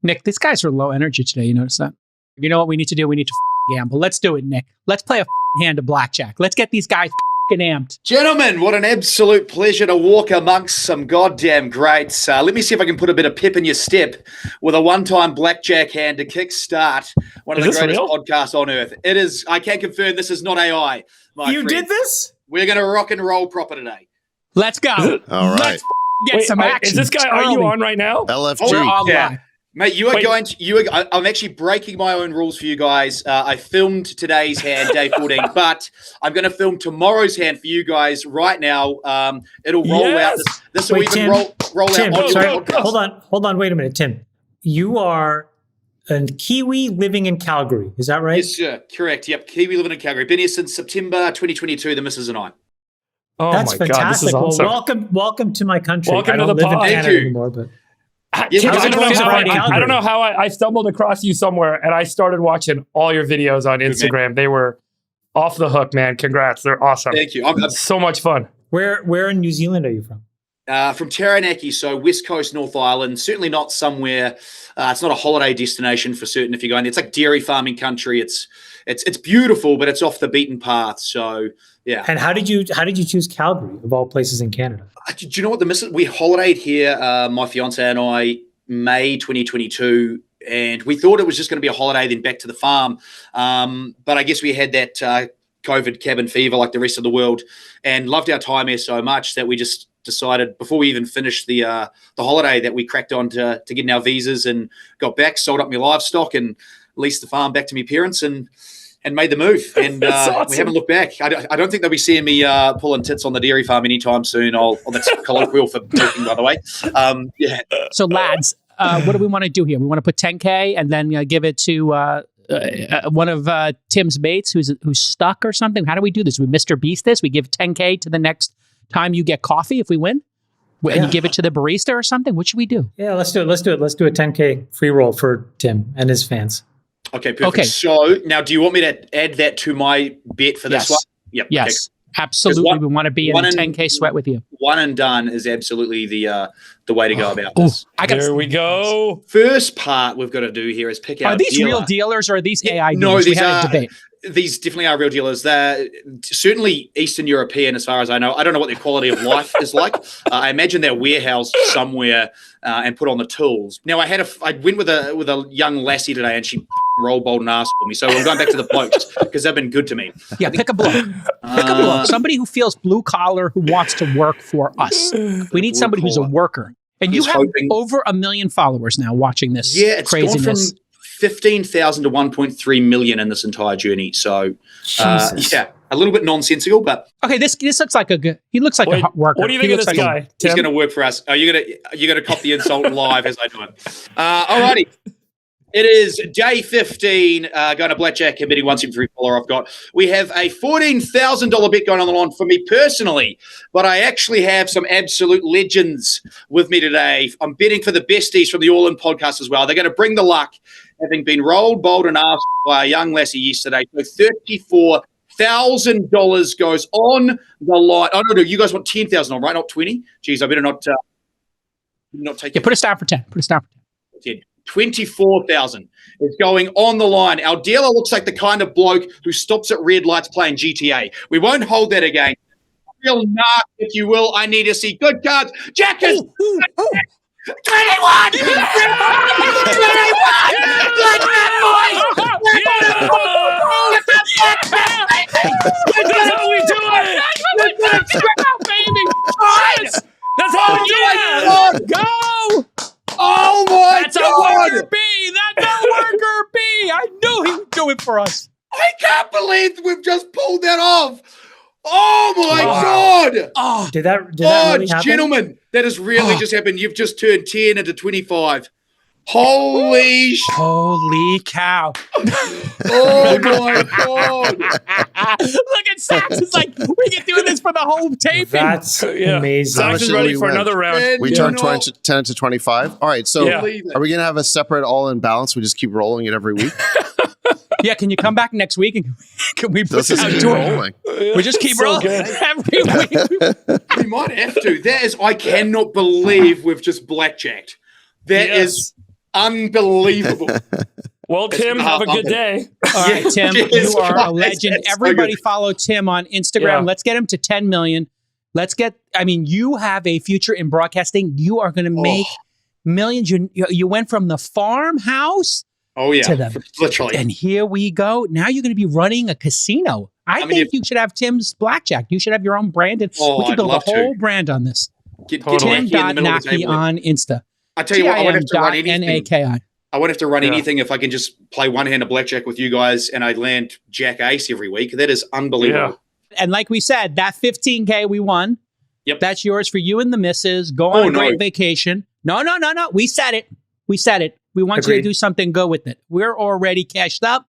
Nick, these guys are low energy today. You notice that? You know what we need to do? We need to gamble. Let's do it, Nick. Let's play a hand of blackjack. Let's get these guys amped. Gentlemen, what an absolute pleasure to walk amongst some goddamn greats. Let me see if I can put a bit of pep in your step with a one-time blackjack hand to kickstart one of the greatest podcasts on earth. It is. I can confirm this is not AI. You did this? We're going to rock and roll proper today. Let's go. All right. Let's get some action. Is this guy? Are you on right now? LFG. Yeah. Mate, I'm actually breaking my own rules for you guys. I filmed today's hand, day 14, but I'm going to film tomorrow's hand for you guys right now. It'll roll out. This will even roll Tim, out. Sorry, hold on. Wait a minute, Tim. You are a Kiwi living in Calgary. Is that right? Yes, sir. Correct. Yep. Kiwi living in Calgary. Been here since September 2022, the missus and I. Oh, that's fantastic. God, this is awesome. Well, welcome to my country. Welcome I don't to the live pod. in Canada anymore, but... I don't know how I stumbled across you somewhere and I started watching all your videos on Instagram. They were off the hook, man. Congrats. They're awesome. Thank you. It's so much fun. Where in New Zealand are you from? From Taranaki, so West Coast, North Island. Certainly not somewhere. It's not a holiday destination for certain. If you're going, it's like dairy farming country. It's beautiful, but it's off the beaten path. So yeah. And how did you choose Calgary of all places in Canada? Do you know what we holidayed here, my fiance and I, May 2022, and we thought it was just going to be a holiday, then back to the farm. But I guess we had that COVID cabin fever like the rest of the world, and loved our time here so much that we just decided before we even finished the holiday that we cracked on to getting our visas and got back, sold up my livestock and leased the farm back to my parents and made the move. And awesome. We haven't looked back. I don't think they'll be seeing me pulling tits on the dairy farm anytime soon. That's colloquial for milking, by the way. Yeah. So lads, what do we want to do here? We want to put 10K and then give it to one of Tim's mates who's stuck or something. How do we do this? We Mr. Beast this? We give 10K to the next time you get coffee if we win? And you give it to the barista or something? What should we do? Yeah, let's do it. Let's do a 10K free roll for Tim and his fans. Okay, perfect. Okay. So now do you want me to add that to my bet for this one? Yep. Yes, okay. Absolutely. We want to be in a 10K sweat with you. One and done is absolutely the way to go about this. There we go. First part we've got to do here is pick out. Are these real dealers or are these AI dealers? No, these are debate. These definitely are real dealers. They're certainly Eastern European, as far as I know. I don't know what their quality of life is like. I imagine they're warehoused somewhere and put on the tools. Now, I went with a young lassie today, and she roll bold and ass for me. So we're going back to the blokes because they've been good to me. Yeah, pick a bloke. Pick a bloke. Somebody who feels blue collar, who wants to work for us. We need somebody who's a worker. And you have over 1 million followers now watching this. Yeah, it's craziness. gone from 15,000 to 1.3 million in this entire journey. So, yeah, a little bit nonsensical, but okay. This looks like he looks like a worker. What do you think of this guy? He's going to work for us. You're going to cop the insult live as I do it. Alrighty. It is day 15, going to Blackjack Committee once every follower I've got. We have a $14,000 bet going on the line for me personally, but I actually have some absolute legends with me today. I'm betting for the Besties from the All-In podcast as well. They're going to bring the luck, having been rolled, bowled, and asked by a young lassie yesterday. So $34,000 goes on the line. Oh, no, you guys want 10,000 on, right? Not 20? Jeez, I better not take it. Yeah, put us down for 10. Put us down for 10. 24,000 is going on the line. Our dealer looks like the kind of bloke who stops at red lights playing GTA. We won't hold that again. Real narc, if you will. I need to see good cards. Jackers! 21! 21! That's how we do it! That's how we do it! Go! Oh my That's God! That's a worker B! That's a worker B! I knew he would do it for us. I can't believe we've just pulled that off. Oh my God! Oh, did that really happen? Gentlemen, that has really just happened. You've just turned 10 into 25. Holy cow. Oh my God. Look at Sax. It's like, we can do this for the whole taping. That's amazing. Sax is ready for another round. We turned 10 to 25. All right, so are we going to have a separate all-in balance? We just keep rolling it every week? Yeah, can you come back next week and can we put this out rolling? We just keep rolling every week. We might have to. I cannot believe we've just blackjacked. That is Unbelievable. Well, Tim, have a good day. All right, Tim, you are a legend. Everybody follow Tim on Instagram. Yeah. Let's get him to 10 million. You have a future in broadcasting. You are going to make millions. You went from the farmhouse to the, literally. and here we go. Now you're going to be running a casino. I think you should have Tim's Blackjack. You should have your own brand. And we can build a whole brand on this. Tim.Naki on Insta. I tell you what, I won't have to run anything. N-A-K-I. I won't have to run anything if I can just play one hand of blackjack with you guys and I land Jack Ace every week. That is unbelievable. Yeah. And like we said, that 15K we won, that's yours for you and the missus. Go on a great vacation. No. We said it. We want you to do something good with it. We're already cashed up.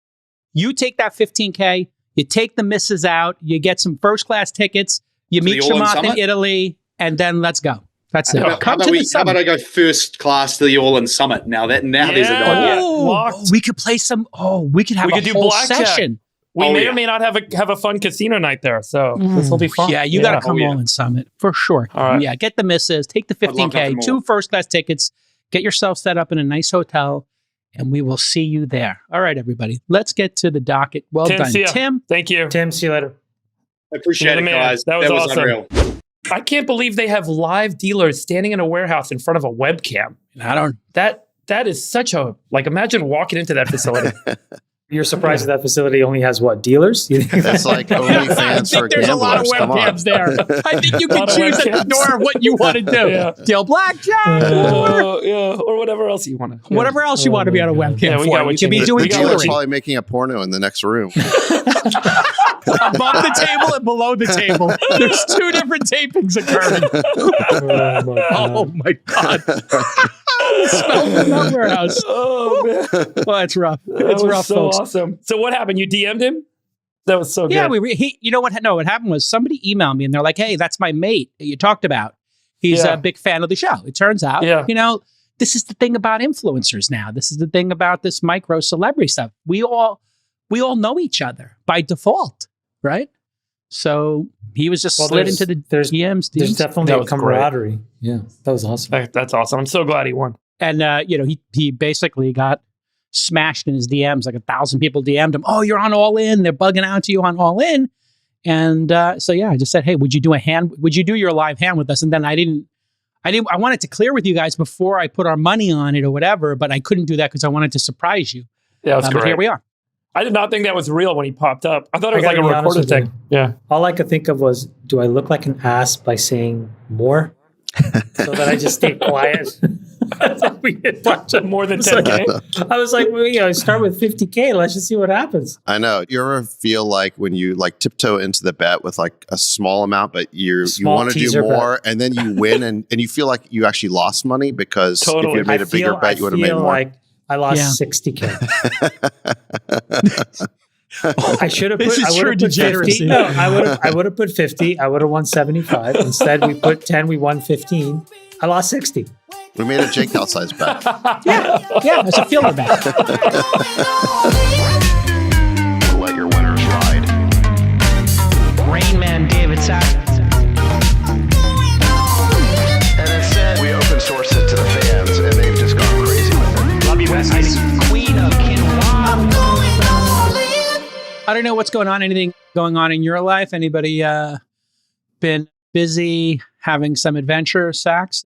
You take that 15K, you take the missus out, you get some first class tickets, you meet Shamat in Italy, and then let's go. That's it. How about I go first class to the All-In Summit? Now there's an idea. We could play some. We could have a whole session. We may or may not have a fun casino night there. So this will be fun. Yeah, you got to come All-In Summit for sure. All right. Yeah, get the missus, take the 15K, 2 first class tickets, get yourself set up in a nice hotel, and we will see you there. All right, everybody. Let's get to the docket. Well done, Tim. Thank you, Tim. See you later. I appreciate it, guys. That was awesome. Unreal. I can't believe they have live dealers standing in a warehouse in front of a webcam. That is such a, imagine walking into that facility. You're surprised that facility only has what, dealers? That's like OnlyFans for gamblers. There's a lot of webcams there. I think you can choose at the door what you want to do. Deal blackjack or whatever else you want to. Whatever else you want to be on a webcam for. You could be doing jewelry. Probably making a porno in the next room. Above the table and below the table. There's 2 different tapings occurring. Oh my God. Smell from that warehouse. Oh, man. Well, it's rough. It's rough, so folks. Awesome. So what happened? You DM'd him? That was so good. Yeah, you know what? No, what happened was somebody emailed me and they're like, "Hey, that's my mate that you talked about. He's a big fan of the show." It turns out, this is the thing about influencers now. This is the thing about this micro celebrity stuff. We all know each other by default, right? So he was just slid into the DMs. There's definitely a camaraderie. Great. Yeah, that was awesome. That's awesome. I'm so glad he won. And he basically got smashed in his DMs. 1,000 people DM'd him. "Oh, you're on All In. They're bugging out to you on All In." And I just said, "Hey, would you do your live hand with us?" And then I wanted to clear with you guys before I put our money on it or whatever, but I couldn't do that because I wanted to surprise you. Yeah, that's great. But here we are. I did not think that was real when he popped up. I thought it was like a recorded thing. Yeah. All I could think of was, do I look like an ass by saying more? So that I just stayed quiet. I thought we hit more than 10K. I was like, start with 50K. Let's just see what happens. I know. You ever feel like when you tiptoe into the bet with a small amount, but you want to do more, and then you win, and you feel like you actually lost money because if you had made a bigger bet, you would have made more. Like I lost 60K. I should have put. This is true degeneracy. 50. No, I would have put 50. I would have won 75. Instead, we put 10. We won 15. I lost 60. We made a Jake outsize bet. Yeah, it's a feeler bet. Let your winners ride. Rain Man David Sack. And instead, we open source it to the fans, and they've just gone crazy with it. Love you, Bestie. Queen of Quinoa. I don't know what's going on. Anything going on in your life? Anybody been busy having some adventure, Sax?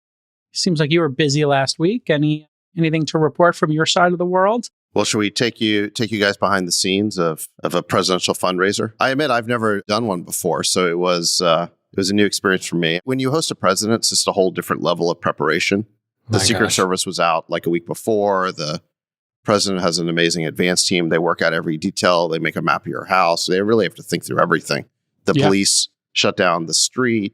Seems like you were busy last week. Anything to report from your side of the world? Well, should we take you guys behind the scenes of a presidential fundraiser? I admit I've never done one before, so it was a new experience for me. When you host a president, it's just a whole different level of preparation. The Secret Service was out a week before. The president has an amazing advance team. They work out every detail. They make a map of your house. They really have to think through everything. The police shut down the street.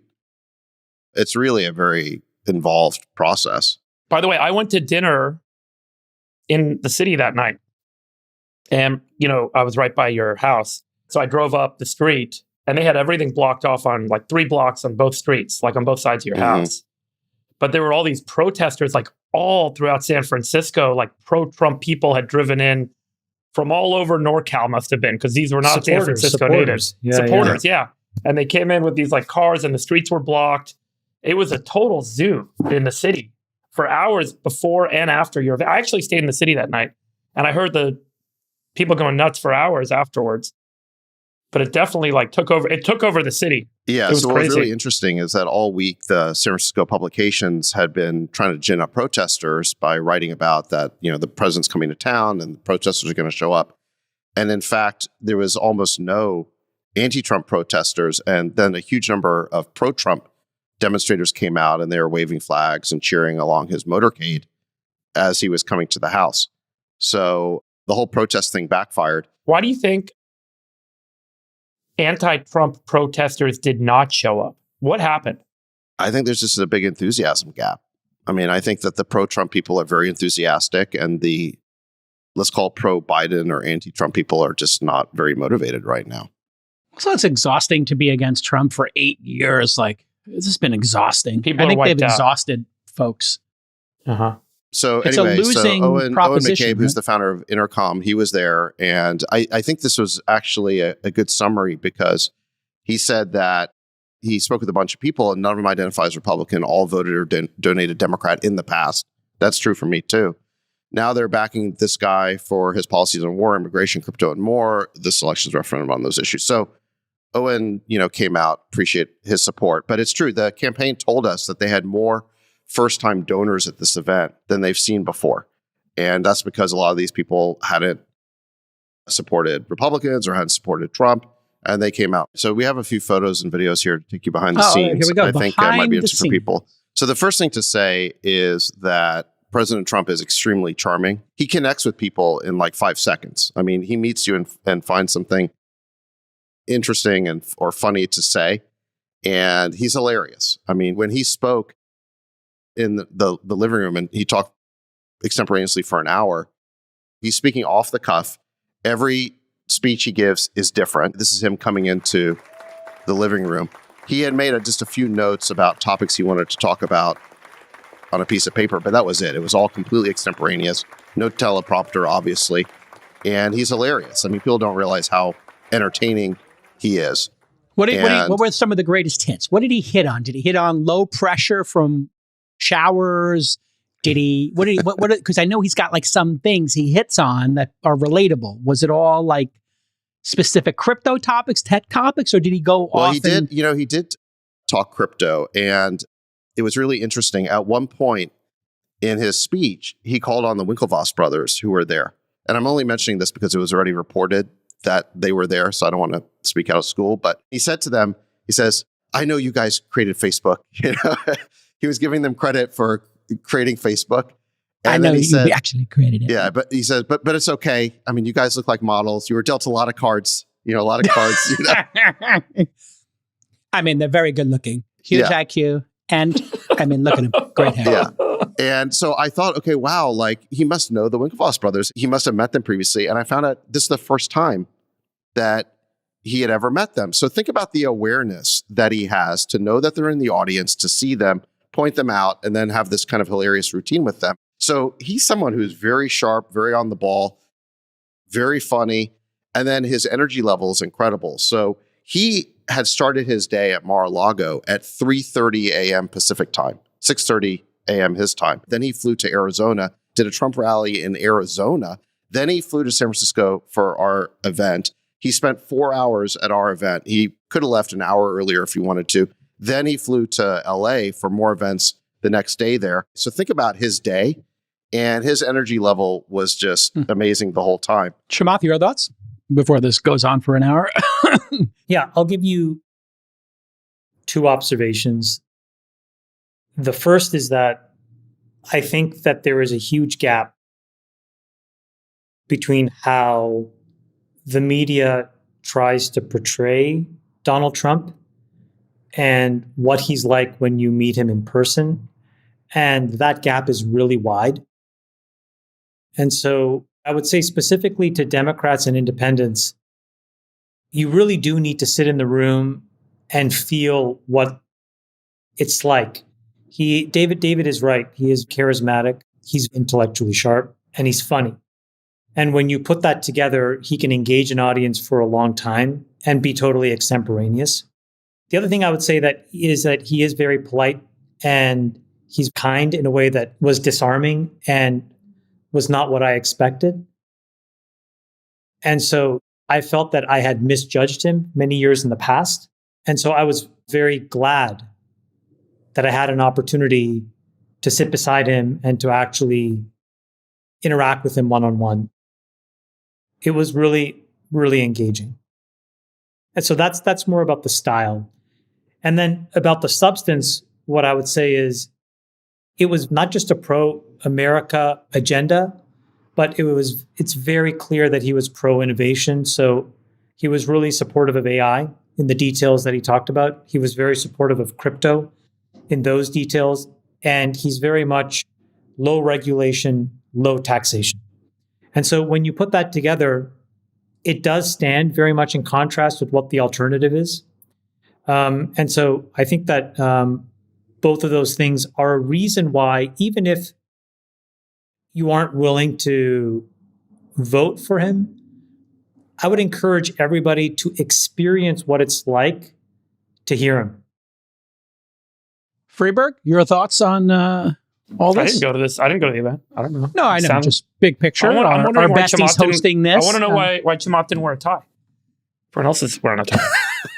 It's really a very involved process. By the way, I went to dinner in the city that night. And, I was right by your house. So I drove up the street and they had everything blocked off on 3 blocks on both streets, on both sides of your house. But there were all these protesters, all throughout San Francisco, pro-Trump people had driven in from all over NorCal, must have been, because these were not San Francisco natives. Supporters, yeah. And they came in with these cars and the streets were blocked. It was a total zoo in the city for hours before and after your event. I actually stayed in the city that night, and I heard the people going nuts for hours afterwards. But it definitely took over. It took over the city. Yeah. It was So crazy. what's really interesting is that all week the San Francisco publications had been trying to gin up protesters by writing about that, the president's coming to town and the protesters are going to show up. And in fact, there was almost no anti-Trump protesters, and then a huge number of pro-Trump demonstrators came out and they were waving flags and cheering along his motorcade as he was coming to the house. So the whole protest thing backfired. Why do you think anti-Trump protesters did not show up? What happened? I think there's just a big enthusiasm gap. I mean, I think that the pro-Trump people are very enthusiastic, and the, let's call it pro-Biden or anti-Trump people are just not very motivated right now. So it's exhausting to be against Trump for 8 years. This has been exhausting. People I think are they've wiped out. exhausted folks. Uh-huh. So It's a anyway, losing Owen proposition, McCabe, who's right? the founder of Intercom, he was there. And I think this was actually a good summary, because he said that he spoke with a bunch of people and none of them identify as Republican, all voted or donated Democrat in the past. That's true for me too. Now they're backing this guy for his policies on war, immigration, crypto, and more. This election's referendum on those issues. So Owen, came out, appreciate his support. But it's true, the campaign told us that they had more first-time donors at this event than they've seen before. And that's because a lot of these people hadn't supported Republicans or hadn't supported Trump, and they came out. So we have a few photos and videos here to take you behind the scenes. Here we go. I think that might be Behind the interesting for people. So the first thing to say is that President Trump is extremely charming. He connects with people in 5 seconds. I mean, he meets you and finds something interesting or funny to say, and he's hilarious. I mean, when he spoke in the living room and he talked extemporaneously for an hour, he's speaking off the cuff. Every speech he gives is different. This is him coming into the living room. He had made just a few notes about topics he wanted to talk about on a piece of paper, but that was it. It was all completely extemporaneous. No teleprompter, obviously. And he's hilarious. I mean, people don't realize how entertaining he is. What were some of the greatest hits? What did he hit on? Did he hit on low pressure from showers? Because I know he's got some things he hits on that are relatable. Was it all specific crypto topics, tech topics, or did he go off? Well, he did talk crypto, and it was really interesting. At one point in his speech, he called on the Winklevoss brothers who were there. And I'm only mentioning this because it was already reported that they were there, so I don't want to speak out of school. But he said to them, he says, I know you guys created Facebook. He was giving them credit for creating Facebook. And I know then he said, you actually created it. Yeah, but he says, but it's okay. I mean, you guys look like models. You were dealt a lot of cards. A lot of cards. I mean, they're very good looking. Huge IQ. And I mean, look at him. Great hair. Yeah. And so I thought, okay, wow, he must know the Winklevoss brothers. He must have met them previously. And I found out this is the first time that he had ever met them. So think about the awareness that he has to know that they're in the audience, to see them, point them out, and then have this kind of hilarious routine with them. So he's someone who's very sharp, very on the ball, very funny. And then his energy level is incredible. So he had started his day at Mar-a-Lago at 3:30 a.m. Pacific time, 6:30 a.m. his time. Then he flew to Arizona, did a Trump rally in Arizona. Then he flew to San Francisco for our event. He spent 4 hours at our event. He could have left an hour earlier if he wanted to. Then he flew to LA for more events the next day there. So think about his day, and his energy level was just amazing the whole time. Chamath, your thoughts before this goes on for an hour? Yeah, I'll give you two observations. The first is that I think that there is a huge gap between how the media tries to portray Donald Trump and what he's like when you meet him in person. And that gap is really wide. And so I would say specifically to Democrats and independents, you really do need to sit in the room and feel what it's like. David is right. He is charismatic. He's intellectually sharp, and he's funny. And when you put that together, he can engage an audience for a long time and be totally extemporaneous. The other thing I would say that is that he is very polite, and He's kind in a way that was disarming and was not what I expected. And so I felt that I had misjudged him many years in the past. And so I was very glad that I had an opportunity to sit beside him and to actually interact with him one-on-one. It was really, really engaging. And so that's more about the style. And then about the substance, what I would say is it was not just a pro-America agenda, but it's very clear that he was pro-innovation. So he was really supportive of AI in the details that he talked about. He was very supportive of crypto in those details. And he's very much low regulation, low taxation. And so when you put that together, it does stand very much in contrast with what the alternative is. And so I think that both of those things are a reason why, even if you aren't willing to vote for him, I would encourage everybody to experience what it's like to hear him. Freeberg, your thoughts on all this? I didn't go to this. I didn't go to the event. I don't know. No, I know. Just big picture. I'm wondering our why Bestie's hosting this. I want to know why Chamath didn't wear a tie. Everyone else is wearing a tie.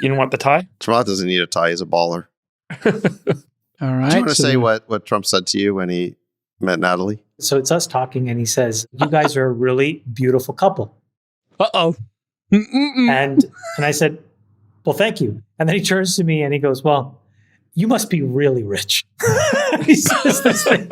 You didn't want the tie? Chamath doesn't need a tie. He's a baller. All right. Do you want to say what Trump said to you when he met Natalie? So it's us talking, and he says, "You guys are a really beautiful couple." Uh-oh. And I said, "Well, thank you." And then he turns to me and he goes, "Well, you must be really rich." He says this thing.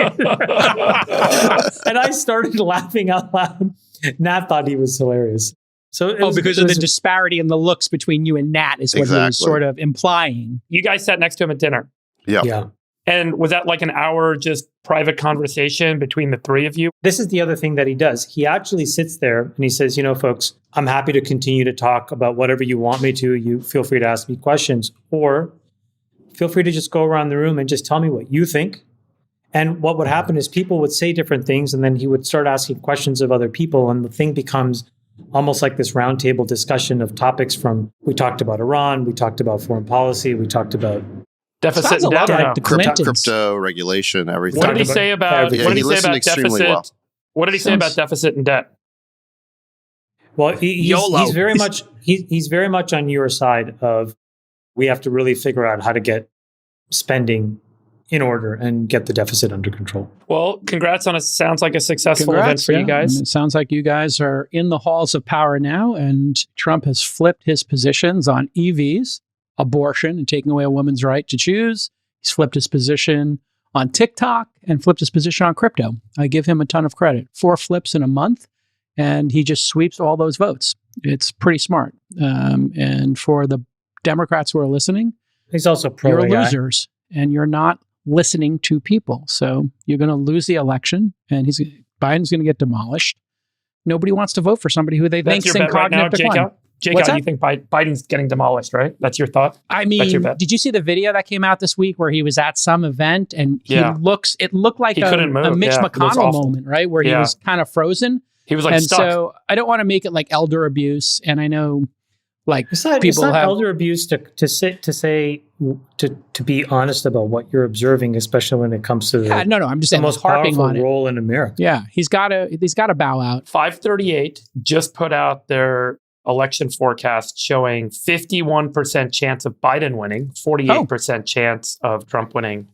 And I started laughing out loud. Nat thought he was hilarious. So because of the disparity in the looks between you and Nat is what he was sort of implying. You guys sat next to him at dinner. Yeah. And was that like an hour just private conversation between the three of you? This is the other thing that he does. He actually sits there and he says, folks, I'm happy to continue to talk about whatever you want me to. You feel free to ask me questions, or feel free to just go around the room and just tell me what you think. And what would happen is people would say different things, and then he would start asking questions of other people, and the thing becomes almost like this roundtable discussion of topics we talked about Iran, we talked about foreign policy, we talked about deficit and debt. Like the crypto regulation, everything. What did he say about deficit? What did he say about deficit and debt? Well, he's very much he's very much on your side of, we have to really figure out how to get spending in order and get the deficit under control. Well, congrats on sounds like a successful event for you guys. It sounds like you guys are in the halls of power now, and Trump has flipped his positions on EVs, abortion, and taking away a woman's right to choose. He's flipped his position on TikTok and flipped his position on crypto. I give him a ton of credit. 4 flips in a month, and he just sweeps all those votes. It's pretty smart. And for the Democrats who are listening, he's also pro-AI. You're losers, and you're not listening to people. So you're going to lose the election, and Biden's going to get demolished. Nobody wants to vote for somebody who they think is in cognitive decline. Jake, you think Biden's getting demolished, right? That's your thought? I mean, did you see the video that came out this week where he was at some event and it looked like a Mitch McConnell moment, right? Where he was kind of frozen. He was like and stuck. So I don't want to make it like elder abuse. And I know it's not elder abuse to be honest about what you're observing, especially when it comes to I'm just saying the most harping powerful on role in America. Yeah, he's got to bow out. 538 just put out their election forecast showing 51% chance of Biden winning, 48% chance of Trump winning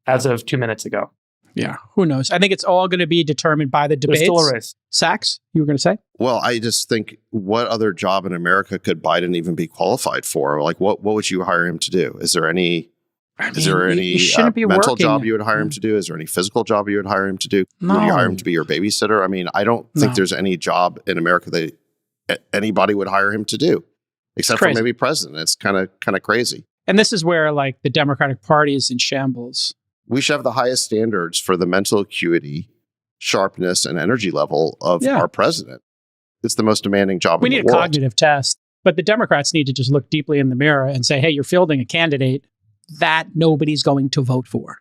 as of 2 minutes ago. Yeah, who knows? I think it's all going to be determined by the debates. There's still a race. Sachs, you were going to say? Well, I just think, what other job in America could Biden even be qualified for? Like, what would you hire him to do? Is there any mental job you would hire him to do? Is there any physical job you would hire him to do? No. Would you hire him to be your babysitter? I mean, I don't think there's any job in America that anybody would hire him to do, except for maybe president. It's kind of crazy. And this is where the Democratic Party is in shambles. We should have the highest standards for the mental acuity, sharpness, and energy level of our president. It's the most demanding job in the world. We need a cognitive test, but the Democrats need to just look deeply in the mirror and say, hey, you're fielding a candidate that nobody's going to vote for.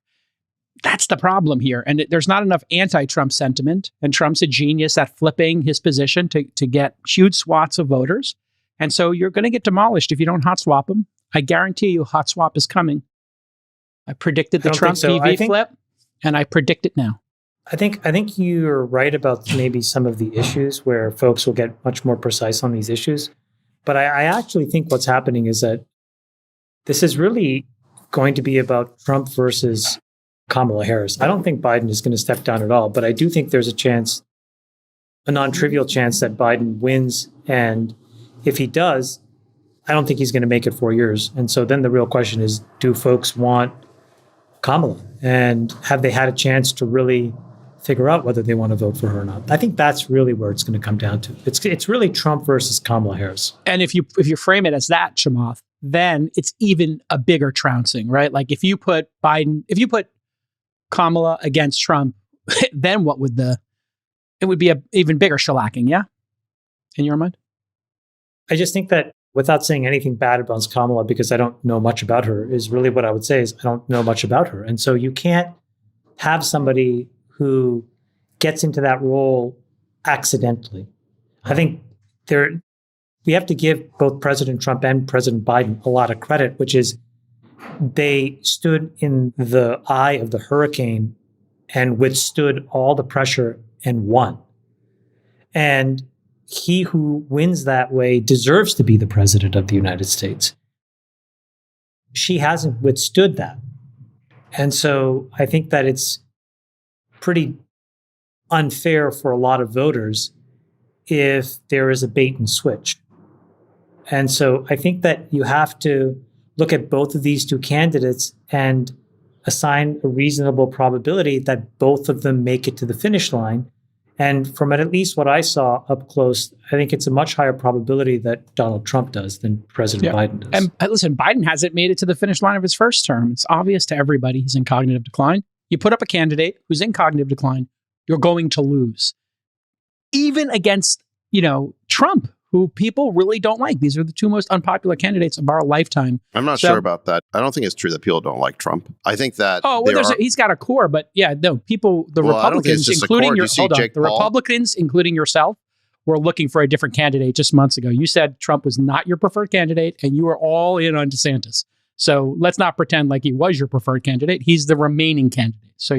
That's the problem here. And there's not enough anti-Trump sentiment. And Trump's a genius at flipping his position to get huge swaths of voters. And so you're going to get demolished if you don't hot swap him. I guarantee you hot swap is coming. I predicted the Trump EV flip. And I predict it now. I think you're right about maybe some of the issues where folks will get much more precise on these issues. But I actually think what's happening is that this is really going to be about Trump versus Kamala Harris. I don't think Biden is going to step down at all, but I do think there's a chance, a non-trivial chance that Biden wins. And if he does, I don't think he's going to make it 4 years. And so then the real question is, do folks want Kamala? And have they had a chance to really figure out whether they want to vote for her or not? I think that's really where it's going to come down to. It's really Trump versus Kamala Harris. And if you frame it as that, Chamath, then it's even a bigger trouncing, right? Like if you put Kamala against Trump, then what would it would be a even bigger shellacking, yeah? In your mind? I just think that without saying anything bad about Kamala, because I don't know much about her, is really what I would say is I don't know much about her. And so you can't have somebody who gets into that role accidentally. I think we have to give both President Trump and President Biden a lot of credit, which is they stood in the eye of the hurricane and withstood all the pressure and won. And he who wins that way deserves to be the president of the United States. She hasn't withstood that. And so I think that it's pretty unfair for a lot of voters if there is a bait and switch. And so I think that you have to look at both of these two candidates and assign a reasonable probability that both of them make it to the finish line. And from at least what I saw up close, I think it's a much higher probability that Donald Trump does than President Biden does. And listen, Biden hasn't made it to the finish line of his first term. It's obvious to everybody he's in cognitive decline. You put up a candidate who's in cognitive decline, you're going to lose. Even against, Trump, who people really don't like. These are the two most unpopular candidates of our lifetime. I'm not sure about that. I don't think it's true that people don't like Trump. I think that he's got a core, but people, Republicans, including Republicans, including yourself, were looking for a different candidate just months ago. You said Trump was not your preferred candidate, and you were all in on DeSantis. So let's not pretend like he was your preferred candidate. He's the remaining candidate. So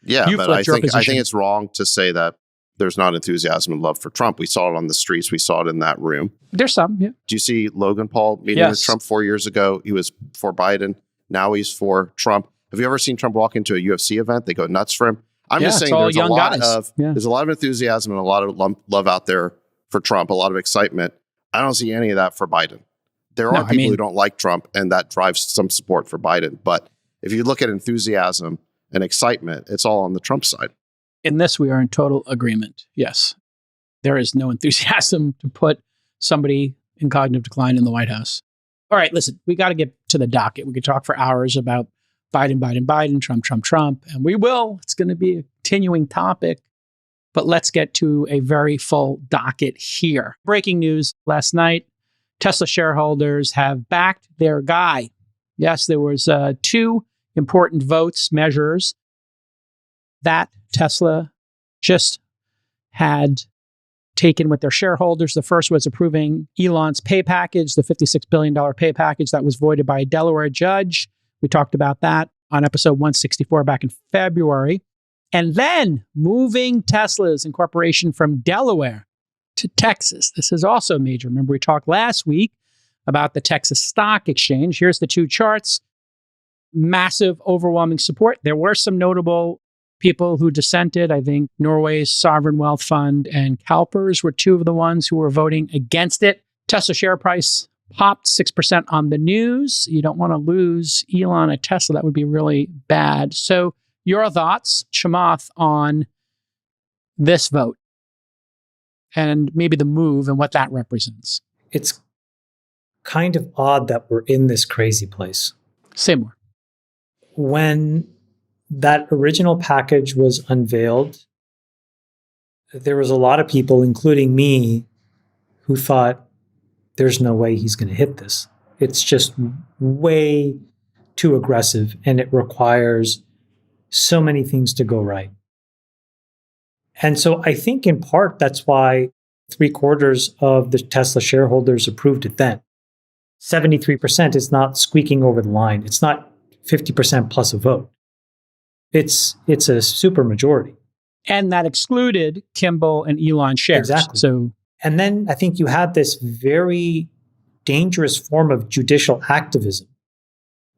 I think it's wrong to say that there's not enthusiasm and love for Trump. We saw it on the streets. We saw it in that room. There's some, yeah. Do you see Logan Paul meeting with Trump 4 years ago? He was for Biden. Now he's for Trump. Have you ever seen Trump walk into a UFC event? They go nuts for him. I'm just saying there's a lot of enthusiasm and a lot of love out there for Trump, a lot of excitement. I don't see any of that for Biden. There are people who don't like Trump, and that drives some support for Biden. But if you look at enthusiasm and excitement, it's all on the Trump side. In this, we are in total agreement. Yes. There is no enthusiasm to put somebody in cognitive decline in the White House. All right, listen, we got to get to the docket. We could talk for hours about Biden, Trump, and we will. It's going to be a continuing topic. But let's get to a very full docket here. Breaking news last night, Tesla shareholders have backed their guy. Yes, there was two important votes measures that Tesla just had taken with their shareholders. The first was approving Elon's pay package, the $56 billion pay package that was voided by a Delaware judge. We talked about that on episode 164 back in February. And then moving Tesla's incorporation from Delaware to Texas. This is also major. Remember, we talked last week about the Texas Stock Exchange. Here's the two charts. Massive, overwhelming support. There were some notable people who dissented. I think Norway's Sovereign Wealth Fund and CalPERS were two of the ones who were voting against it. Tesla share price popped 6% on the news. You don't want to lose Elon at Tesla. That would be really bad. So your thoughts, Chamath, on this vote and maybe the move and what that represents? It's kind of odd that we're in this crazy place. Say more. When that original package was unveiled, there was a lot of people, including me, who thought there's no way he's going to hit this. It's just way too aggressive, and it requires so many things to go right. And so I think in part that's why 3/4 of the Tesla shareholders approved it then. 73% is not squeaking over the line. It's not 50% plus a vote. It's a super majority. And that excluded Kimball and Elon shares. Exactly. So, and then I think you had this very dangerous form of judicial activism,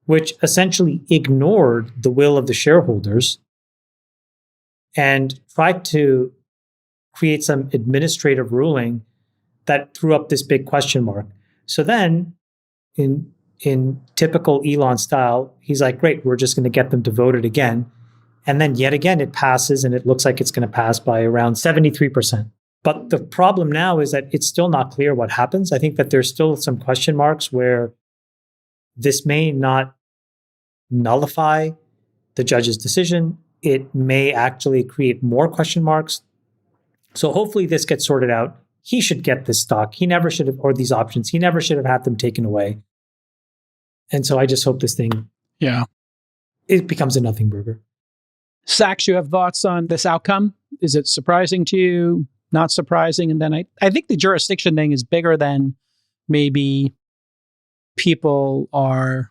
which essentially ignored the will of the shareholders and tried to create some administrative ruling that threw up this big question mark. So then, in typical Elon style, he's like, great, we're just going to get them to vote it again. And then yet again, it passes, and it looks like it's going to pass by around 73%. But the problem now is that it's still not clear what happens. I think that there's still some question marks where this may not nullify the judge's decision. It may actually create more question marks. So hopefully this gets sorted out. He should get this stock. He never should have, or these options. He never should have had them taken away. And so I just hope this thing, it becomes a nothing burger. Sachs, you have thoughts on this outcome? Is it surprising to you? Not surprising? And then I think the jurisdiction thing is bigger than maybe people are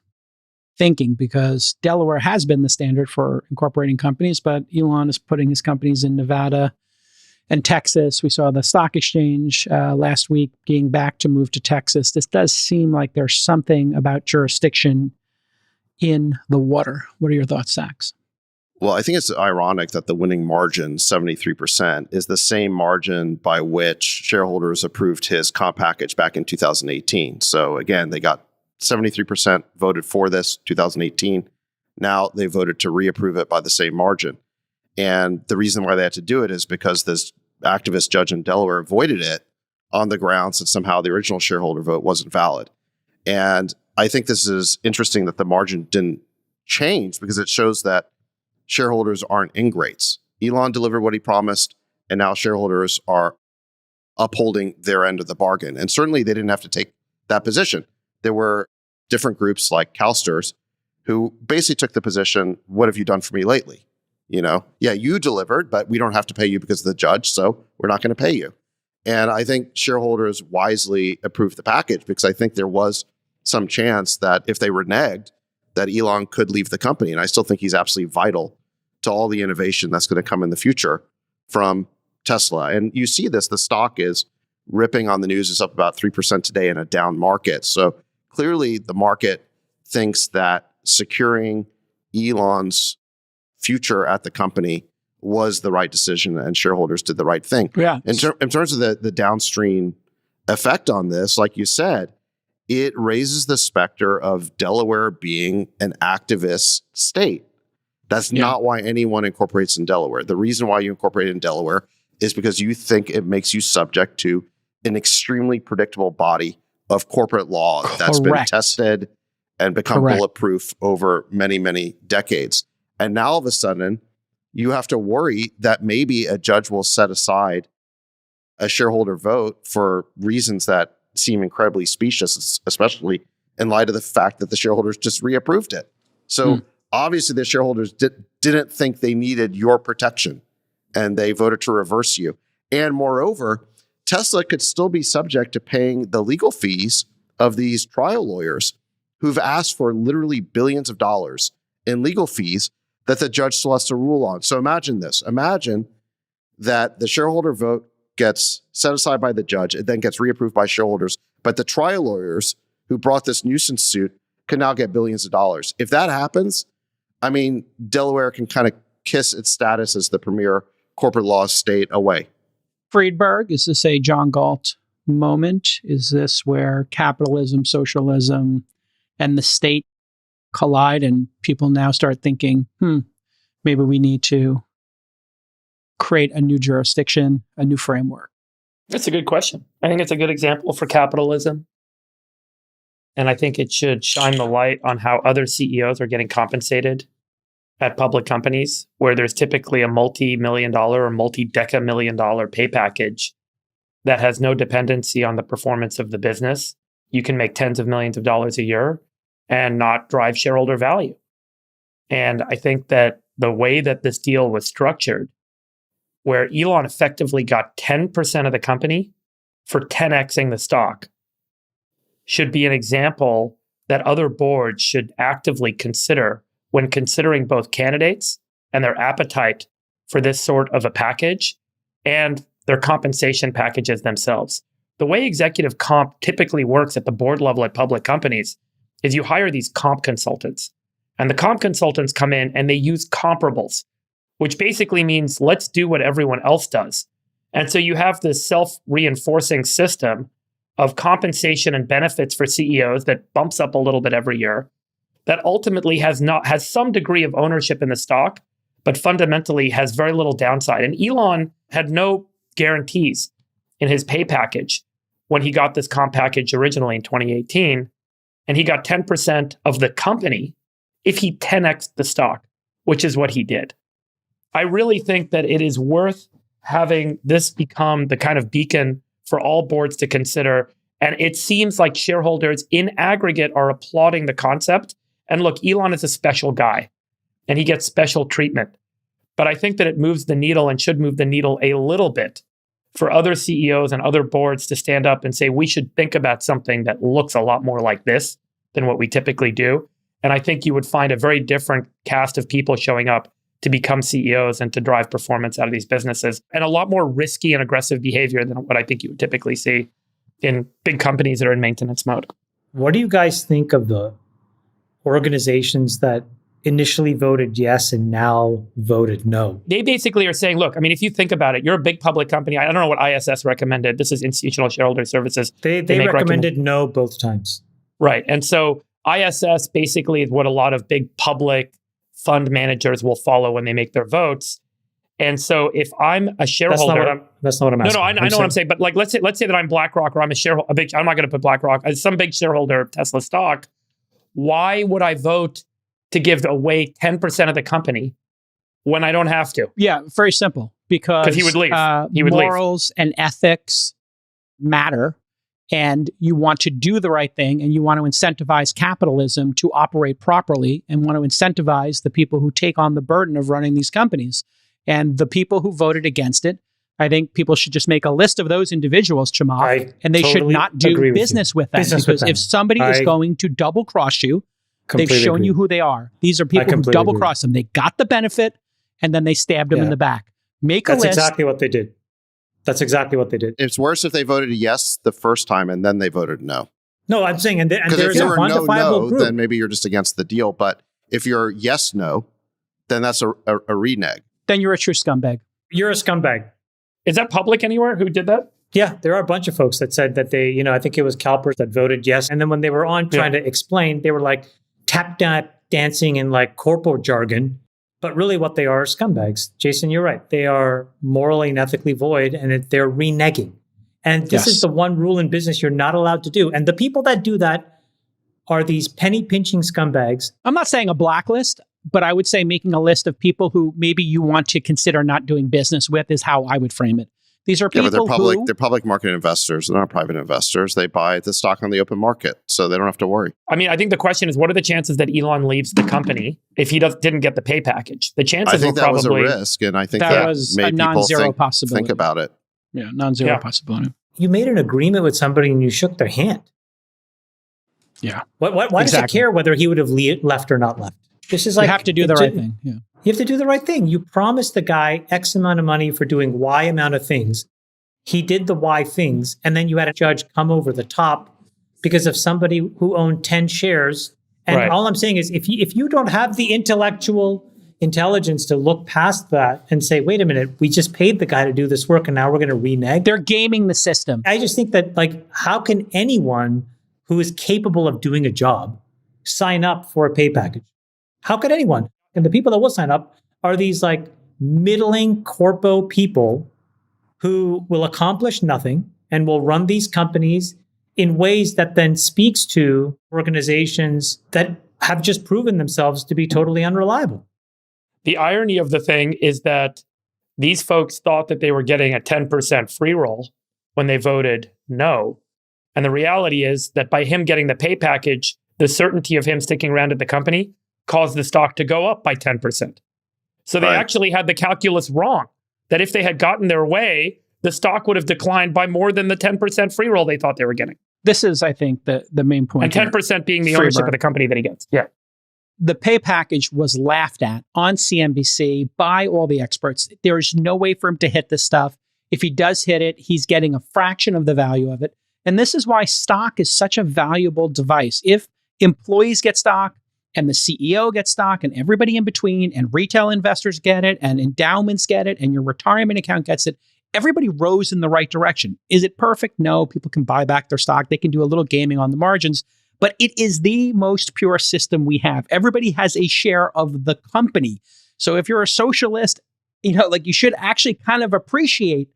thinking, because Delaware has been the standard for incorporating companies, but Elon is putting his companies in Nevada and Texas. We saw the stock exchange last week being back to move to Texas. This does seem like there's something about jurisdiction in the water. What are your thoughts, Sachs? Well, I think it's ironic that the winning margin, 73%, is the same margin by which shareholders approved his comp package back in 2018. So again, they got 73% voted for this 2018. Now they voted to reapprove it by the same margin. And the reason why they had to do it is because this activist judge in Delaware avoided it on the grounds that somehow the original shareholder vote wasn't valid. And I think this is interesting that the margin didn't change, because it shows that shareholders aren't ingrates. Elon delivered what he promised, and now shareholders are upholding their end of the bargain. And certainly they didn't have to take that position. There were different groups like CalSTRS who basically took the position, what have you done for me lately? You know, yeah, you delivered, but we don't have to pay you because of the judge, so we're not going to pay you. And I think shareholders wisely approved the package, because I think there was some chance that if they reneged, that Elon could leave the company. And I still think he's absolutely vital to all the innovation that's going to come in the future from Tesla. And you see this, the stock is ripping on the news. It's up about 3% today in a down market. So clearly the market thinks that securing Elon's future at the company was the right decision, and shareholders did the right thing. Yeah. In terms of the downstream effect on this, like you said, it raises the specter of Delaware being an activist state. That's not why anyone incorporates in Delaware. The reason why you incorporate in Delaware is because you think it makes you subject to an extremely predictable body of corporate law that's been tested and become bulletproof over many, many decades. And now all of a sudden, you have to worry that maybe a judge will set aside a shareholder vote for reasons that seem incredibly specious, especially in light of the fact that the shareholders just reapproved it. So obviously the shareholders didn't think they needed your protection, and they voted to reverse you. And moreover, Tesla could still be subject to paying the legal fees of these trial lawyers who've asked for literally billions of dollars in legal fees that the judge still has to rule on. So imagine this. Imagine that the shareholder vote gets set aside by the judge. It then gets reapproved by shareholders. But the trial lawyers who brought this nuisance suit can now get billions of dollars. If that happens, I mean, Delaware can kind of kiss its status as the premier corporate law state away. Friedberg, is this a John Galt moment? Is this where capitalism, socialism, and the state collide, and people now start thinking, maybe we need to create a new jurisdiction, a new framework? That's a good question. I think it's a good example for capitalism. And I think it should shine the light on how other CEOs are getting compensated at public companies, where there's typically a multi-million-dollar or multi-deca-million-dollar pay package that has no dependency on the performance of the business. You can make tens of millions of dollars a year and not drive shareholder value. And I think that the way that this deal was structured, where Elon effectively got 10% of the company for 10xing the stock, should be an example that other boards should actively consider when considering both candidates and their appetite for this sort of a package and their compensation packages themselves. The way executive comp typically works at the board level at public companies is you hire these comp consultants. And the comp consultants come in and they use comparables, which basically means let's do what everyone else does. And so you have this self-reinforcing system of compensation and benefits for CEOs that bumps up a little bit every year, that ultimately has some degree of ownership in the stock, but fundamentally has very little downside. And Elon had no guarantees in his pay package when he got this comp package originally in 2018, and he got 10% of the company if he 10x'd the stock, which is what he did. I really think that it is worth having this become the kind of beacon for all boards to consider. And it seems like shareholders in aggregate are applauding the concept. And look, Elon is a special guy and he gets special treatment. But I think that it moves the needle and should move the needle a little bit for other CEOs and other boards to stand up and say, we should think about something that looks a lot more like this than what we typically do. And I think you would find a very different cast of people showing up to become CEOs and to drive performance out of these businesses, and a lot more risky and aggressive behavior than what I think you would typically see in big companies that are in maintenance mode. What do you guys think of the organizations that initially voted yes and now voted no? They basically are saying, look, I mean, if you think about it, you're a big public company. I don't know what ISS recommended. This is Institutional Shareholder Services. They recommended no both times. Right. And so ISS basically is what a lot of big public fund managers will follow when they make their votes. And so if I'm a shareholder... That's not what I'm asking. No, I know what I'm saying. But like, let's say that I'm BlackRock or I'm a shareholder. I'm not going to put BlackRock as some big shareholder of Tesla stock. Why would I vote to give away 10% of the company when I don't have to? Yeah, very simple. Because he would leave. Morals and ethics matter. And you want to do the right thing, and you want to incentivize capitalism to operate properly, and want to incentivize the people who take on the burden of running these companies. And the people who voted against it, I think people should just make a list of those individuals, Chamath, and they should not do business with them. Because if somebody is going to double cross you, they've shown you who they are. These are people who double cross them. They got the benefit, and then they stabbed them in the back. Make a list. That's exactly what they did. That's exactly what they did. It's worse if they voted yes the first time and then they voted no. No, I'm saying, and there's if you're a quantifiable group. Then maybe you're just against the deal. But if you're yes, no, then that's a renege. Then you're a true scumbag. You're a scumbag. Is that public anywhere? Who did that? Yeah, there are a bunch of folks that said that they, I think it was CalPERS that voted yes. And then when they were on trying to explain, they were like tap dancing in like corporate jargon. But really what they are scumbags. Jason, you're right. They are morally and ethically void, and they're reneging. And this is the one rule in business you're not allowed to do. And the people that do that are these penny-pinching scumbags. I'm not saying a blacklist, but I would say making a list of people who maybe you want to consider not doing business with is how I would frame it. These are people but they're public market investors. They're not private investors. They buy the stock on the open market, so they don't have to worry. I mean, I think the question is, what are the chances that Elon leaves the company if he didn't get the pay package? The chances I think were that probably... was a risk, and I think that was made a non-zero people possibility. think about it. Yeah, non-zero possibility. You made an agreement with somebody and you shook their hand. Yeah. Why does it care whether he would have left or not left? This is like... You have to do the right thing. Yeah. You have to do the right thing. You promised the guy X amount of money for doing Y amount of things. He did the Y things, and then you had a judge come over the top because of somebody who owned 10 shares. And all I'm saying is, if you don't have the intellectual intelligence to look past that and say, wait a minute, we just paid the guy to do this work, and now we're going to renege. They're gaming the system. I just think that, like, how can anyone who is capable of doing a job sign up for a pay package? How could anyone? And the people that will sign up are these, like, middling corpo people who will accomplish nothing and will run these companies in ways that then speaks to organizations that have just proven themselves to be totally unreliable. The irony of the thing is that these folks thought that they were getting a 10% free roll when they voted no. And the reality is that by him getting the pay package, the certainty of him sticking around at the company caused the stock to go up by 10%. So they actually had the calculus wrong. That if they had gotten their way, the stock would have declined by more than the 10% free roll they thought they were getting. This is, I think, the main point. And 10% being the ownership of the company that he gets. Yeah. The pay package was laughed at on CNBC by all the experts. There is no way for him to hit this stuff. If he does hit it, he's getting a fraction of the value of it. And this is why stock is such a valuable device. If employees get stock and the CEO gets stock and everybody in between and retail investors get it and endowments get it and your retirement account gets it, everybody rows in the right direction. Is it perfect? No. People can buy back their stock. They can do a little gaming on the margins. But it is the most pure system we have. Everybody has a share of the company. So if you're a socialist, you should actually kind of appreciate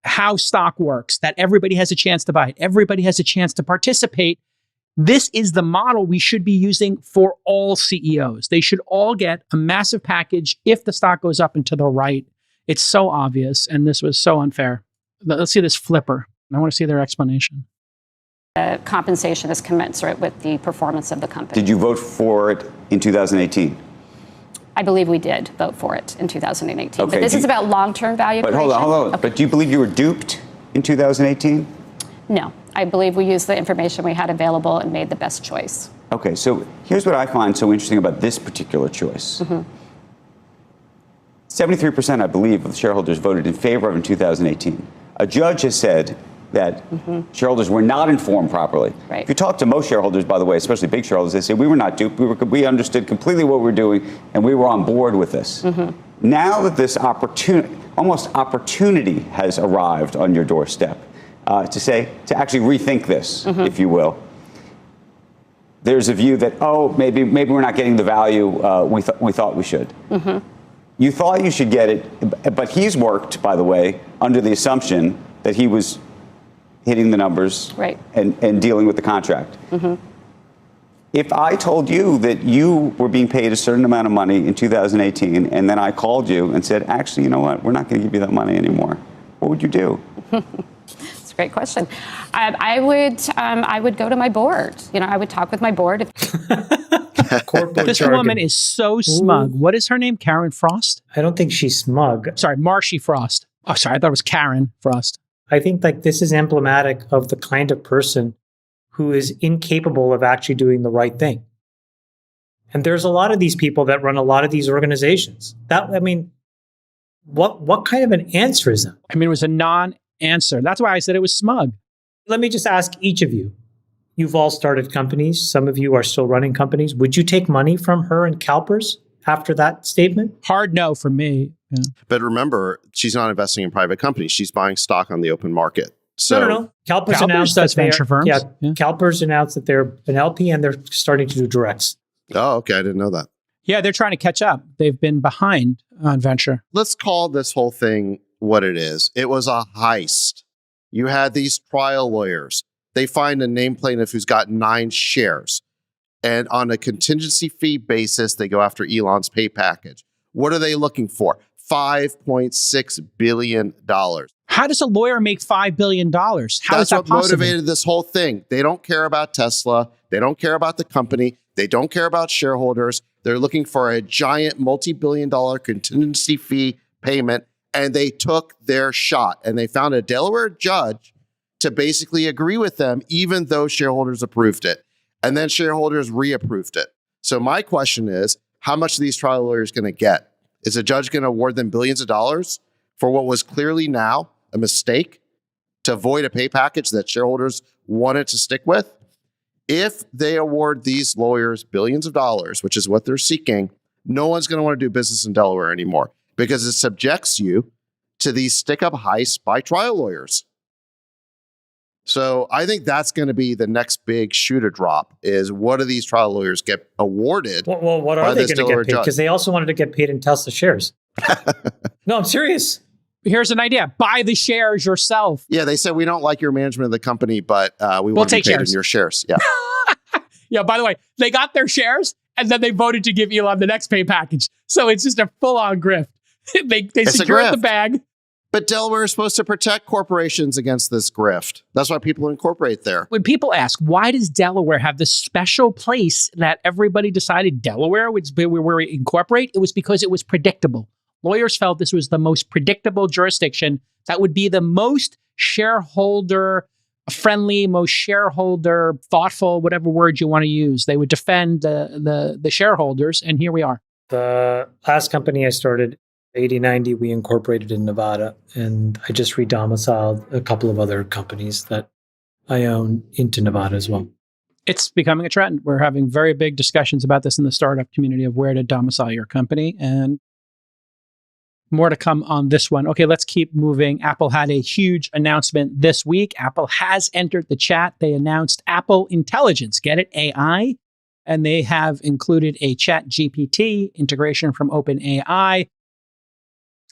how stock works, that everybody has a chance to buy it. Everybody has a chance to participate. This is the model we should be using for all CEOs. They should all get a massive package if the stock goes up and to the right. It's so obvious, and this was so unfair. Let's see this flipper. I want to see their explanation. Compensation is commensurate with the performance of the company. Did you vote for it in 2018? I believe we did vote for it in 2018. Okay, but this is about long-term value creation. But hold on. Okay. But do you believe you were duped in 2018? No. I believe we used the information we had available and made the best choice. Okay, so here's what I find so interesting about this particular choice. 73%, I believe, of the shareholders voted in favor of it in 2018. A judge has said that shareholders were not informed properly. Right. If you talk to most shareholders, by the way, especially big shareholders, they say we were not duped. We understood completely what we were doing, and we were on board with this. Now that this opportunity has arrived on your doorstep, to actually rethink this, if you will, there's a view that maybe we're not getting the value we thought we should. You thought you should get it, but he's worked, by the way, under the assumption that he was hitting the numbers and dealing with the contract. If I told you that you were being paid a certain amount of money in 2018, and then I called you and said, actually, you know what, we're not going to give you that money anymore, what would you do? That's a great question. I would go to my board. I would talk with my board. This woman is so smug. What is her name? Karen Frost? I don't think she's smug. Sorry, Marshy Frost. Oh, sorry, I thought it was Karen Frost. I think this is emblematic of the kind of person who is incapable of actually doing the right thing. And there's a lot of these people that run a lot of these organizations. What kind of an answer is that? It was a non-answer. That's why I said it was smug. Let me just ask each of you. You've all started companies. Some of you are still running companies. Would you take money from her and CalPERS after that statement? Hard no for me. Yeah. But remember, she's not investing in private companies. She's buying stock on the open market. So No. CalPERS announced does that venture firms. Yeah, CalPERS announced that they're an LP and they're starting to do directs. Oh, okay. I didn't know that. Yeah, they're trying to catch up. They've been behind on venture. Let's call this whole thing what it is. It was a heist. You had these trial lawyers. They find a named plaintiff who's got 9 shares. And on a contingency fee basis, they go after Elon's pay package. What are they looking for? $5.6 billion. How does a lawyer make $5 billion? How is that That's what possible? motivated this whole thing. They don't care about Tesla. They don't care about the company. They don't care about shareholders. They're looking for a giant multi-billion-dollar contingency fee payment. And they took their shot. And they found a Delaware judge to basically agree with them, even though shareholders approved it. And then shareholders reapproved it. So my question is, how much are these trial lawyers going to get? Is a judge going to award them billions of dollars for what was clearly now a mistake to avoid a pay package that shareholders wanted to stick with? If they award these lawyers billions of dollars, which is what they're seeking, no one's going to want to do business in Delaware anymore because it subjects you to these stick-up heists by trial lawyers. So I think that's going to be the next big shoe to drop is what do these trial lawyers get awarded? Well, what are they going to get paid? Because they also wanted to get paid in Tesla shares. No, I'm serious. Here's an idea. Buy the shares yourself. Yeah, they said, we don't like your management of the company, but we want to be paid in your shares. Yeah. Yeah, by the way, they got their shares and then they voted to give Elon the next pay package. So it's just a full-on grift. They secured the bag. But Delaware is supposed to protect corporations against this grift. That's why people incorporate there. When people ask, why does Delaware have this special place that everybody decided Delaware was where we incorporate? It was because it was predictable. Lawyers felt this was the most predictable jurisdiction that would be the most shareholder friendly, most shareholder, thoughtful, whatever word you want to use. They would defend the shareholders, and here we are. The last company I started, 8090, we incorporated in Nevada, and I just re-domiciled a couple of other companies that I own into Nevada as well. It's becoming a trend. We're having very big discussions about this in the startup community of where to domicile your company, and more to come on this one. Okay, let's keep moving. Apple had a huge announcement this week. Apple has entered the chat. They announced Apple Intelligence, get it, AI, and they have included a ChatGPT integration from OpenAI.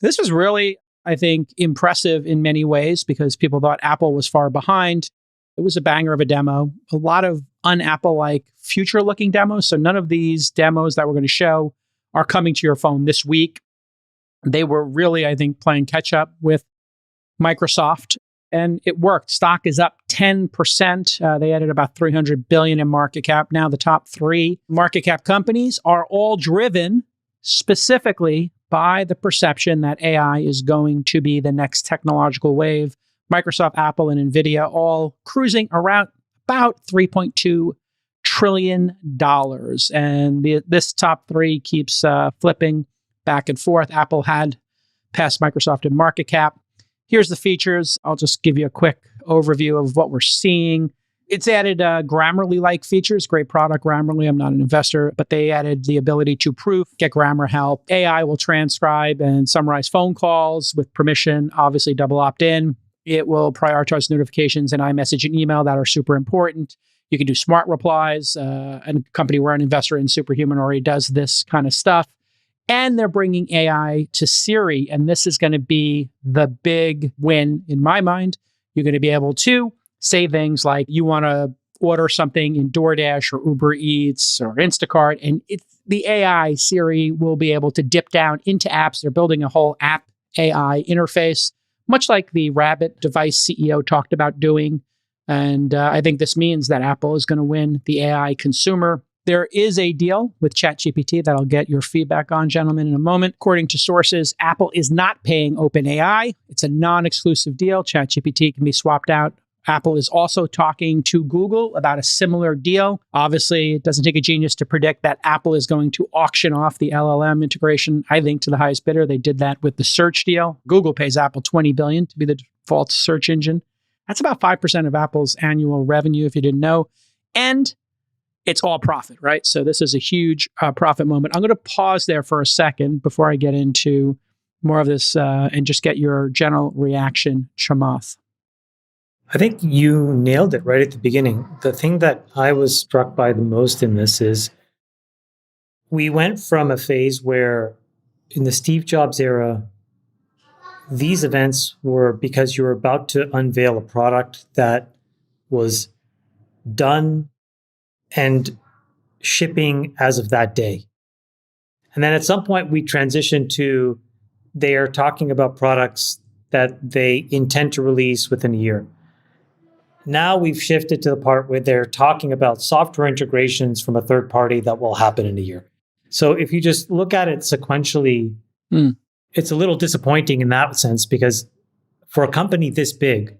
This was really, I think, impressive in many ways because people thought Apple was far behind. It was a banger of a demo. A lot of un-Apple-like future-looking demos. So none of these demos that we're going to show are coming to your phone this week. They were really, I think, playing catch-up with Microsoft, and it worked. Stock is up 10%. They added about $300 billion in market cap. Now the top 3 market cap companies are all driven specifically by the perception that AI is going to be the next technological wave. Microsoft, Apple, and NVIDIA all cruising around about $3.2 trillion. And this top 3 keeps flipping back and forth. Apple had passed Microsoft in market cap. Here's the features. I'll just give you a quick overview of what we're seeing. It's added Grammarly-like features. Great product, Grammarly. I'm not an investor, but they added the ability to proof, get grammar help. AI will transcribe and summarize phone calls with permission, obviously double opt-in. It will prioritize notifications and iMessage and email that are super important. You can do smart replies. A company we're an investor in, Superhuman, already does this kind of stuff. And they're bringing AI to Siri. And this is going to be the big win in my mind. You're going to be able to say things like you want to order something in DoorDash or Uber Eats or Instacart. And the AI Siri will be able to dip down into apps. They're building a whole app AI interface, much like the Rabbit device CEO talked about doing. And I think this means that Apple is going to win the AI consumer. There is a deal with ChatGPT that I'll get your feedback on, gentlemen, in a moment. According to sources, Apple is not paying OpenAI. It's a non-exclusive deal. ChatGPT can be swapped out. Apple is also talking to Google about a similar deal. Obviously, it doesn't take a genius to predict that Apple is going to auction off the LLM integration, I think, to the highest bidder. They did that with the search deal. Google pays Apple $20 billion to be the default search engine. That's about 5% of Apple's annual revenue, if you didn't know. And it's all profit, right? So this is a huge profit moment. I'm going to pause there for a second before I get into more of this and just get your general reaction, Chamath. I think you nailed it right at the beginning. The thing that I was struck by the most in this is we went from a phase where in the Steve Jobs era, these events were because you were about to unveil a product that was done and shipping as of that day. And then at some point we transitioned to they are talking about products that they intend to release within a year. Now we've shifted to the part where they're talking about software integrations from a third party that will happen in a year. So if you just look at it sequentially, it's a little disappointing in that sense because for a company this big,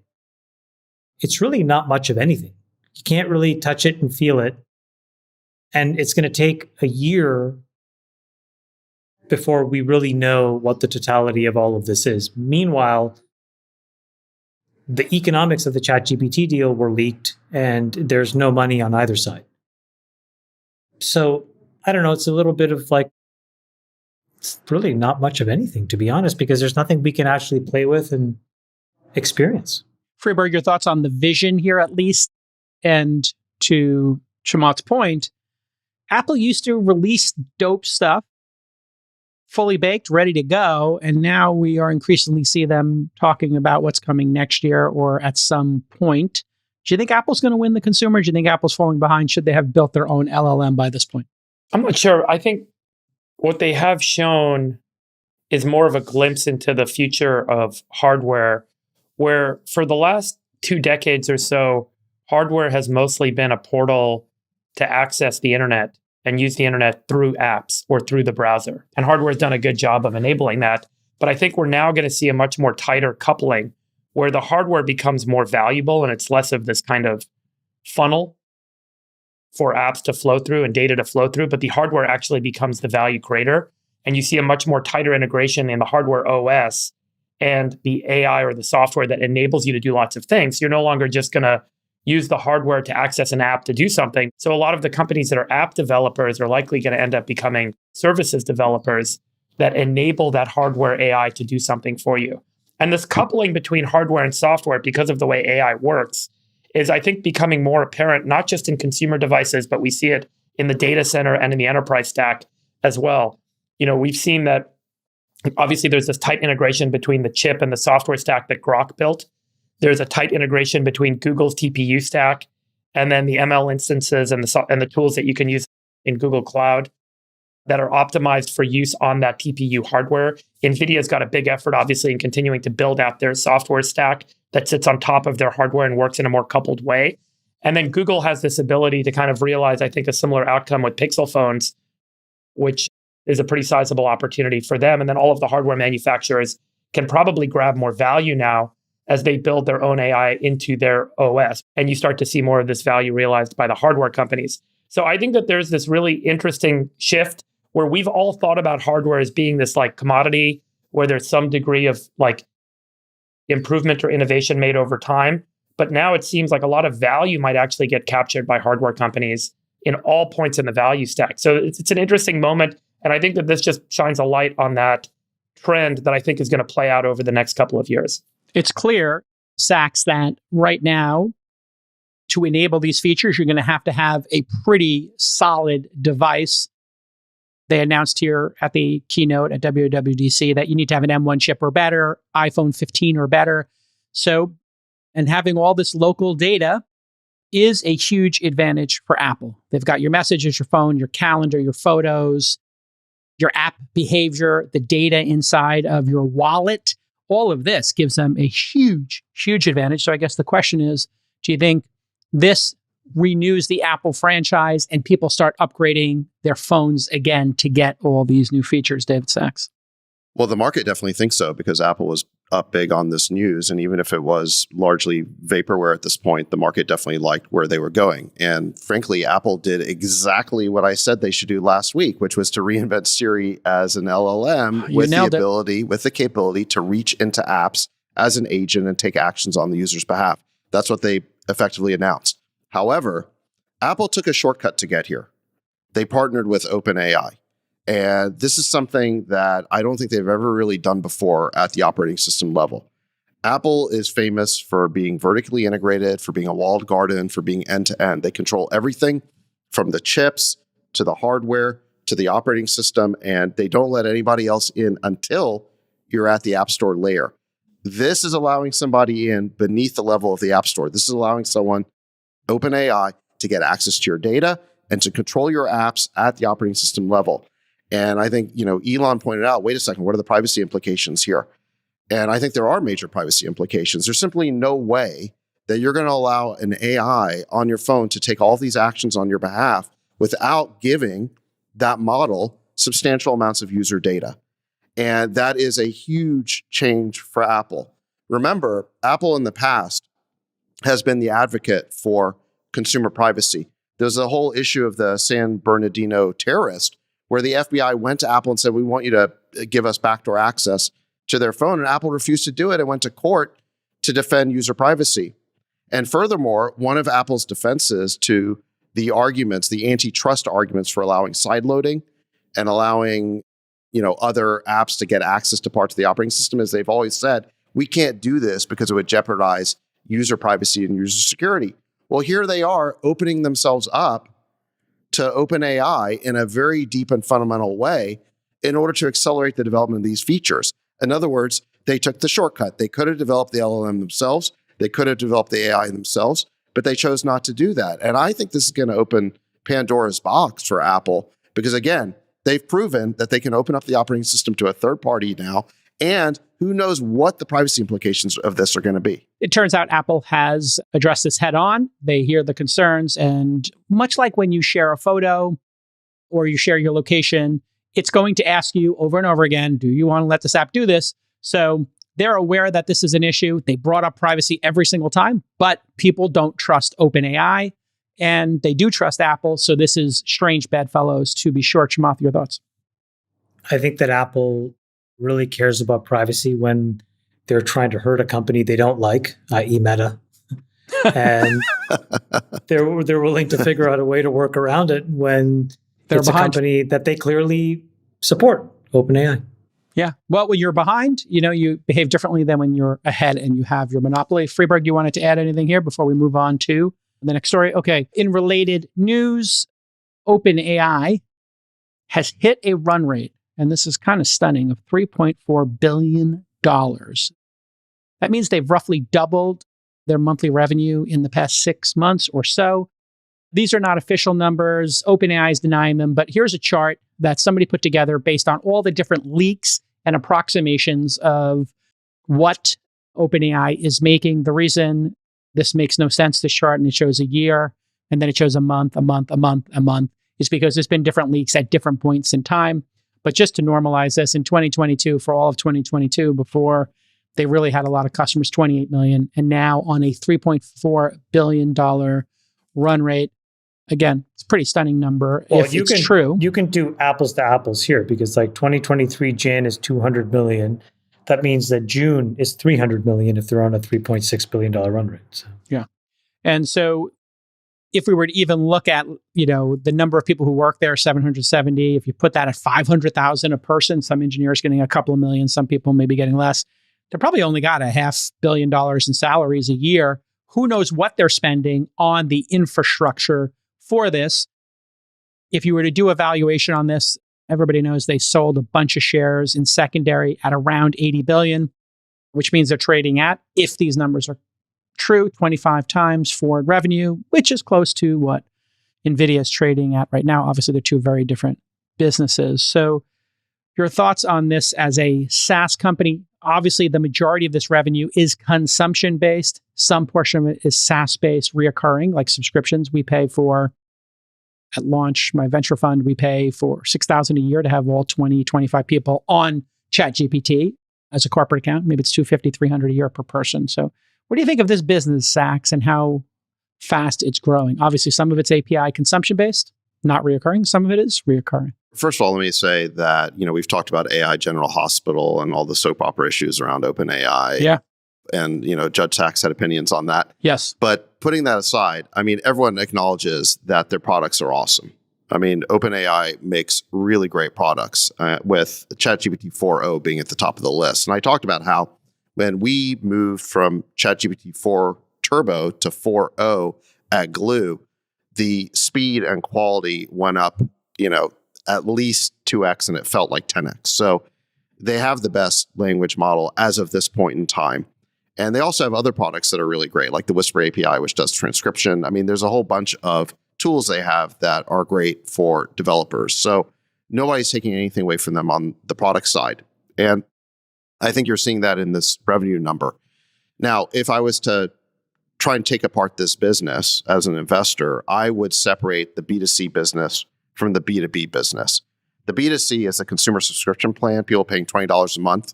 it's really not much of anything. You can't really touch it and feel it. And it's going to take a year before we really know what the totality of all of this is. Meanwhile, the economics of the ChatGPT deal were leaked and there's no money on either side. So I don't know, it's a little bit of like, it's really not much of anything, to be honest, because there's nothing we can actually play with and experience. Freeberg, your thoughts on the vision here at least? And to Chamath's point, Apple used to release dope stuff, fully baked, ready to go. And now we are increasingly see them talking about what's coming next year or at some point. Do you think Apple's going to win the consumer? Do you think Apple's falling behind? Should they have built their own LLM by this point? I'm not sure. I think what they have shown is more of a glimpse into the future of hardware, where for the last 2 decades or so, hardware has mostly been a portal to access the internet and use the internet through apps or through the browser. And hardware has done a good job of enabling that. But I think we're now going to see a much more tighter coupling where the hardware becomes more valuable and it's less of this kind of funnel for apps to flow through and data to flow through, but the hardware actually becomes the value creator. And you see a much more tighter integration in the hardware OS and the AI or the software that enables you to do lots of things. You're no longer just going to use the hardware to access an app to do something. So a lot of the companies that are app developers are likely going to end up becoming services developers that enable that hardware AI to do something for you. And this coupling between hardware and software, because of the way AI works, is I think becoming more apparent, not just in consumer devices, but we see it in the data center and in the enterprise stack as well. We've seen that obviously there's this tight integration between the chip and the software stack that Grok built. There's a tight integration between Google's TPU stack and then the ML instances and the tools that you can use in Google Cloud that are optimized for use on that TPU hardware. NVIDIA's got a big effort, obviously, in continuing to build out their software stack that sits on top of their hardware and works in a more coupled way. And then Google has this ability to kind of realize, I think, a similar outcome with Pixel phones, which is a pretty sizable opportunity for them. And then all of the hardware manufacturers can probably grab more value now as they build their own AI into their OS. And you start to see more of this value realized by the hardware companies. So I think that there's this really interesting shift where we've all thought about hardware as being this like commodity where there's some degree of like improvement or innovation made over time. But now it seems like a lot of value might actually get captured by hardware companies in all points in the value stack. So it's an interesting moment. And I think that this just shines a light on that trend that I think is going to play out over the next couple of years. It's clear, Sachs, that right now, to enable these features, you're going to have a pretty solid device. They announced here at the keynote at WWDC that you need to have an M1 chip or better, iPhone 15 or better. So, and having all this local data is a huge advantage for Apple. They've got your messages, your phone, your calendar, your photos, your app behavior, the data inside of your wallet. All of this gives them a huge, huge advantage. So I guess the question is, do you think this renews the Apple franchise and people start upgrading their phones again to get all these new features, David Sachs? Well, the market definitely thinks so because Apple was up big on this news. And even if it was largely vaporware at this point, the market definitely liked where they were going. And frankly, Apple did exactly what I said they should do last week, which was to reinvent Siri as an LLM with the capability to reach into apps as an agent and take actions on the user's behalf. That's what they effectively announced. However, Apple took a shortcut to get here. They partnered with OpenAI. And this is something that I don't think they've ever really done before at the operating system level. Apple is famous for being vertically integrated, for being a walled garden, for being end-to-end. They control everything from the chips to the hardware to the operating system, and they don't let anybody else in until you're at the App Store layer. This is allowing somebody in beneath the level of the App Store. This is allowing someone, OpenAI, to get access to your data and to control your apps at the operating system level. And I think, Elon pointed out, wait a second, what are the privacy implications here? And I think there are major privacy implications. There's simply no way that you're going to allow an AI on your phone to take all these actions on your behalf without giving that model substantial amounts of user data. And that is a huge change for Apple. Remember, Apple in the past has been the advocate for consumer privacy. There's a whole issue of the San Bernardino terrorist where the FBI went to Apple and said, we want you to give us backdoor access to their phone. And Apple refused to do it and went to court to defend user privacy. And furthermore, one of Apple's defenses to the arguments, the antitrust arguments for allowing sideloading and allowing, other apps to get access to parts of the operating system is they've always said, we can't do this because it would jeopardize user privacy and user security. Well, here they are opening themselves up to OpenAI in a very deep and fundamental way in order to accelerate the development of these features. In other words, they took the shortcut. They could have developed the LLM themselves. They could have developed the AI themselves, but they chose not to do that. And I think this is going to open Pandora's box for Apple because, again, they've proven that they can open up the operating system to a third party now. And who knows what the privacy implications of this are going to be. It turns out Apple has addressed this head on. They hear the concerns. And much like when you share a photo or you share your location, it's going to ask you over and over again, do you want to let this app do this? So They're aware that this is an issue. They brought up privacy every single time, but people don't trust OpenAI and they do trust Apple. So this is strange bedfellows to be sure. Chamath, your thoughts? I think that Apple really cares about privacy when they're trying to hurt a company they don't like, i.e. Meta. And they're willing to figure out a way to work around it when it's a company that they clearly support, OpenAI. Yeah. Well, when you're behind, you behave differently than when you're ahead and you have your monopoly. Freeberg, you wanted to add anything here before we move on to the next story? Okay. In related news, OpenAI has hit a run rate, and this is kind of stunning, of $3.4 billion. That means they've roughly doubled their monthly revenue in the past 6 months or so. These are not official numbers. OpenAI is denying them, but here's a chart that somebody put together based on all the different leaks and approximations of what OpenAI is making. The reason this makes no sense, this chart, and it shows a year, and then it shows a month, is because there's been different leaks at different points in time. But just to normalize this, in 2022, for all of 2022, before they really had a lot of customers, 28 million, and now on a $3.4 billion run rate. Again, it's a pretty stunning number. Well, if it's true. You can do apples to apples here because 2023 Jan is 200 million. That means that June is 300 million if they're on a $3.6 billion run rate. So. Yeah. And so if we were to even look at, the number of people who work there, 770, if you put that at 500,000 a person, some engineers getting a couple of million, some people maybe getting less. They probably only got $500 million in salaries a year. Who knows what they're spending on the infrastructure for this? If you were to do a valuation on this, everybody knows they sold a bunch of shares in secondary at around 80 billion, which means they're trading at, if these numbers are true, 25 times forward revenue, which is close to what NVIDIA is trading at right now. Obviously, they're two very different businesses. So your thoughts on this as a SaaS company? Obviously, the majority of this revenue is consumption-based. Some portion of it is SaaS-based, reoccurring, like subscriptions. We pay for, at launch, my venture fund, we pay for $6,000 a year to have all 20, 25 people on ChatGPT as a corporate account. Maybe it's $250, $300 a year per person. So what do you think of this business, Sachs, and how fast it's growing? Obviously, some of it's API consumption-based, not reoccurring. Some of it is reoccurring. First of all, let me say that, we've talked about AI General Hospital and all the soap opera issues around OpenAI. Yeah. And, Judge Sachs had opinions on that. Yes. But putting that aside, everyone acknowledges that their products are awesome. OpenAI makes really great products, with ChatGPT 4.0 being at the top of the list. And I talked about how when we moved from ChatGPT 4 Turbo to 4.0 at Glue, the speed and quality went up, at least 2x, and it felt like 10x. So they have the best language model as of this point in time. And they also have other products that are really great, like the Whisper API, which does transcription. There's a whole bunch of tools they have that are great for developers. So nobody's taking anything away from them on the product side. And I think you're seeing that in this revenue number. Now, if I was to try and take apart this business as an investor, I would separate the B2C business from the B2B business. The B2C is a consumer subscription plan, people paying $20 a month.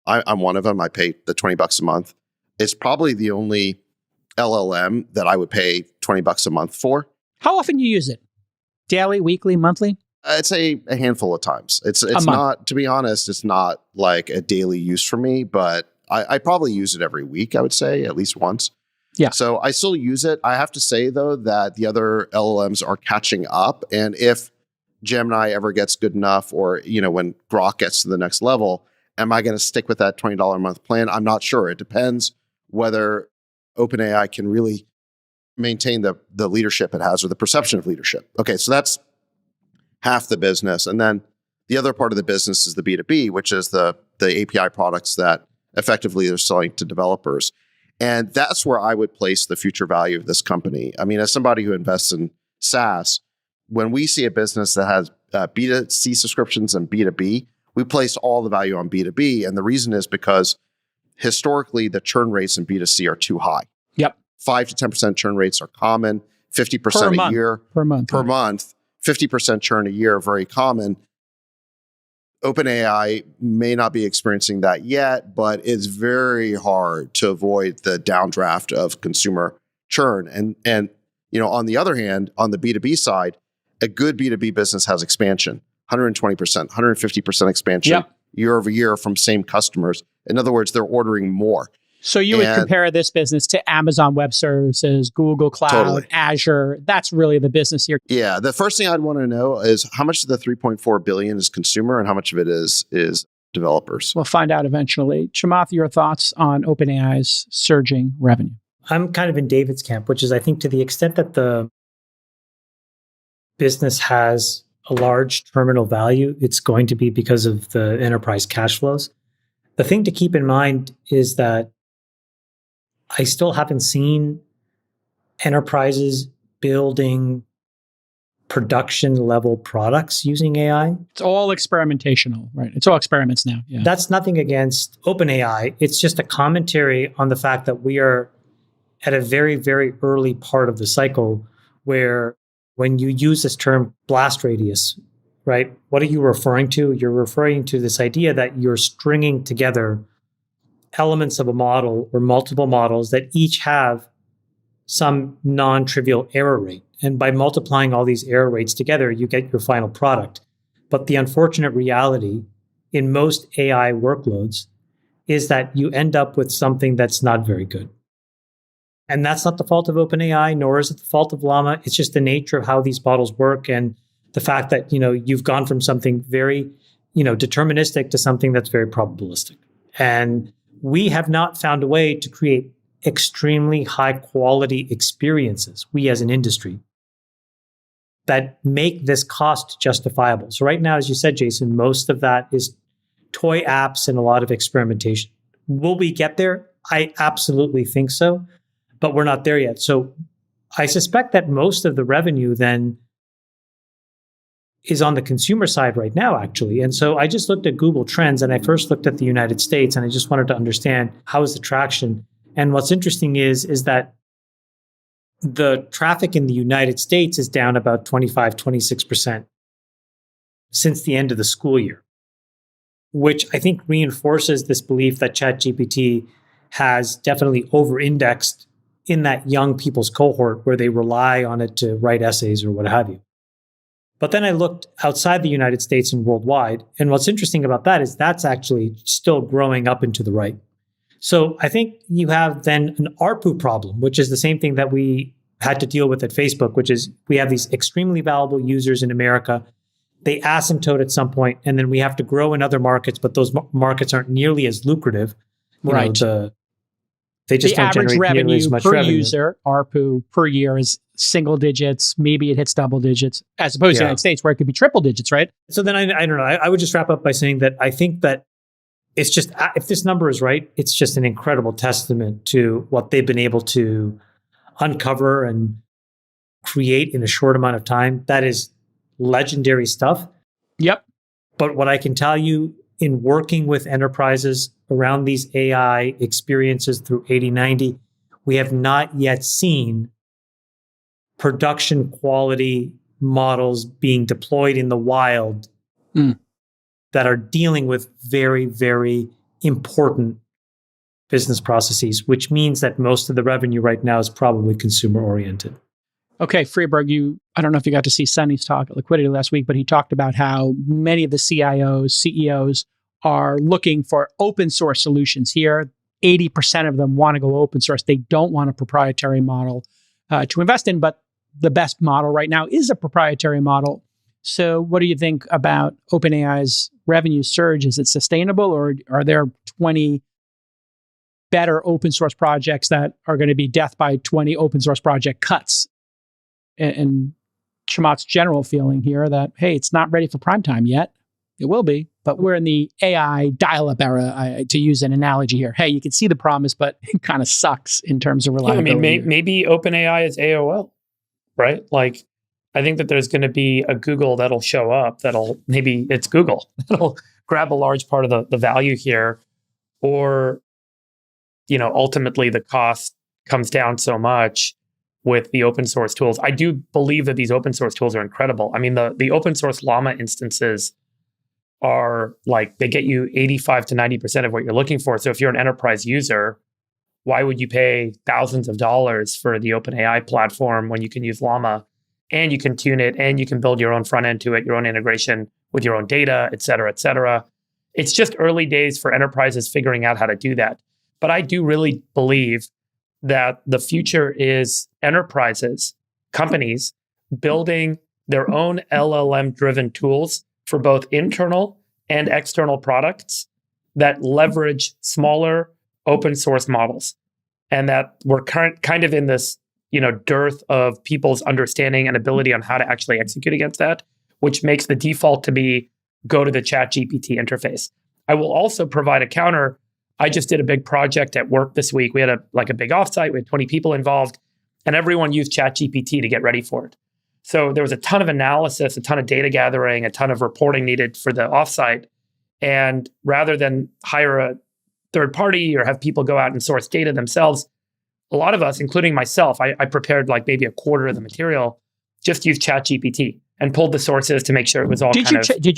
I'm one of them. I pay the $20 a month. It's probably the only LLM that I would pay $20 a month for. How often do you use it? Daily, weekly, monthly? I'd say a handful of times. It's not, to be honest, it's not like a daily use for me, but I probably use it every week, I would say, at least once. Yeah. So I still use it. I have to say, though, that the other LLMs are catching up. And if Gemini ever gets good enough, or, when Grok gets to the next level, am I going to stick with that $20 a month plan? I'm not sure. It depends whether OpenAI can really maintain the leadership it has, or the perception of leadership. Okay, so that's half the business. And then the other part of the business is the B2B, which is the API products that effectively they're selling to developers. And that's where I would place the future value of this company. As somebody who invests in SaaS, when we see a business that has B2C subscriptions and B2B, we place all the value on B2B. And the reason is because historically, the churn rates in B2C are too high. Yep. 5 to 10% churn rates are common, 50% a year. Per month. 50% churn a year, very common. OpenAI may not be experiencing that yet, but it's very hard to avoid the downdraft of consumer churn. And on the other hand, on the B2B side, a good B2B business has expansion, 120%, 150% expansion year over year from same customers. In other words, they're ordering more. So you would compare this business to Amazon Web Services, Google Cloud, Azure. That's really the business here. Yeah. The first thing I'd want to know is how much of the $3.4 billion is consumer and how much of it is developers? We'll find out eventually. Chamath, your thoughts on OpenAI's surging revenue? I'm kind of in David's camp, which is I think to the extent that the business has a large terminal value, it's going to be because of the enterprise cash flows. The thing to keep in mind is that I still haven't seen enterprises building production level products using AI. It's all experimentational, right? It's all experiments now. Yeah. That's nothing against OpenAI. It's just a commentary on the fact that we are at a very, very early part of the cycle where when you use this term blast radius, right? What are you referring to? You're referring to this idea that you're stringing together elements of a model or multiple models that each have some non-trivial error rate. And by multiplying all these error rates together, you get your final product. But the unfortunate reality in most AI workloads is that you end up with something that's not very good. And that's not the fault of OpenAI, nor is it the fault of Llama. It's just the nature of how these models work and the fact that, you've gone from something very, deterministic to something that's very probabilistic. And we have not found a way to create extremely high quality experiences, we as an industry, that make this cost justifiable. So right now, as you said, Jason, most of that is toy apps and a lot of experimentation. Will we get there? I absolutely think so, but we're not there yet. So I suspect that most of the revenue then is on the consumer side right now, actually. And so I just looked at Google Trends, and I first looked at the United States, and I just wanted to understand how is the traction. And what's interesting is that the traffic in the United States is down about 25, 26% since the end of the school year, which I think reinforces this belief that ChatGPT has definitely over-indexed in that young people's cohort where they rely on it to write essays or what have you. But then I looked outside the United States and worldwide. And what's interesting about that is that's actually still growing up and to the right. So I think you have then an ARPU problem, which is the same thing that we had to deal with at Facebook, which is we have these extremely valuable users in America. They asymptote at some point, and then we have to grow in other markets, but those markets aren't nearly as lucrative. Right. They just don't average generate nearly as much per revenue. user, ARPU per year is single digits. Maybe it hits double digits, as opposed to the United States where it could be triple digits, right? So then I don't know. I would just wrap up by saying that I think that it's just, if this number is right, it's just an incredible testament to what they've been able to uncover and create in a short amount of time. That is legendary stuff. Yep. But what I can tell you in working with enterprises around these AI experiences through 8090, we have not yet seen production quality models being deployed in the wild that are dealing with very, very important business processes, which means that most of the revenue right now is probably consumer oriented. Okay, Freeberg, I don't know if you got to see Sunny's talk at Liquidity last week, but he talked about how many of the CIOs, CEOs are looking for open source solutions here. 80% of them want to go open source. They don't want a proprietary model to invest in, but the best model right now is a proprietary model. So what do you think about OpenAI's revenue surge? Is it sustainable, or are there 20 better open source projects that are going to be death by 20 open source project cuts? And Chamath's general feeling here that, hey, it's not ready for prime time yet. It will be, but we're in the AI dial-up era, to use an analogy here. Hey, you can see the promise, but it kind of sucks in terms of reliability. Yeah, I mean, maybe OpenAI is AOL, right? Like, I think that there's going to be a Google that'll show up maybe it's Google that'll grab a large part of the value here, or, ultimately the cost comes down so much with the open source tools. I do believe that these open source tools are incredible. I mean, the open source Llama instances are like, they get you 85 to 90% of what you're looking for. So if you're an enterprise user, why would you pay thousands of dollars for the OpenAI platform when you can use Llama and you can tune it and you can build your own front end to it, your own integration with your own data, et cetera, et cetera. It's just early days for enterprises figuring out how to do that. But I do really believe that the future is enterprises, companies, building their own LLM-driven tools for both internal and external products that leverage smaller open source models. And that we're kind of in this, dearth of people's understanding and ability on how to actually execute against that, which makes the default to be go to the ChatGPT interface. I will also provide a counter. I just did a big project at work this week. We had a big offsite. We had 20 people involved, and everyone used ChatGPT to get ready for it. So there was a ton of analysis, a ton of data gathering, a ton of reporting needed for the offsite. And rather than hire a third party or have people go out and source data themselves, a lot of us, including myself, I prepared like maybe a quarter of the material, just used ChatGPT and pulled the sources to make sure it was all useful. You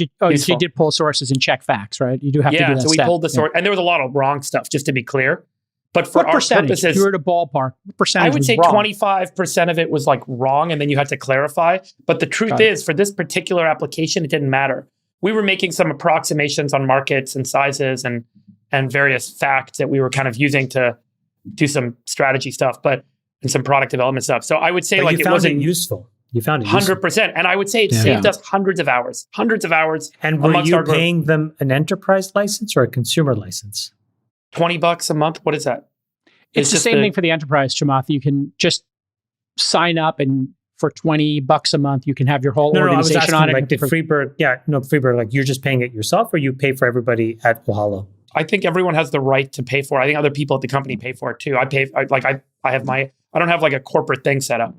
did pull sources and check facts, right? You do have to do that. So we pulled the source, and there was a lot of wrong stuff, just to be clear. But for our purposes, if you were to ballpark, what percentage? I would say 25% of it was like wrong, and then you had to clarify. But the truth is, for this particular application, it didn't matter. We were making some approximations on markets and sizes and various facts that we were kind of using to do some strategy stuff, and some product development stuff. So I would say it wasn't useful. You found it 100%. And I would say it saved us hundreds of hours. And were you paying them an enterprise license or a consumer license? $20 a month? What is that? It's the same thing for the enterprise, Chamath. You can just sign up, and for $20 a month, you can have your whole organization on it. Like, did Freebird, Freebird, like you're just paying it yourself, or you pay for everybody at Ohalo? I think everyone has the right to pay for it. I think other people at the company pay for it too. I don't have like a corporate thing set up.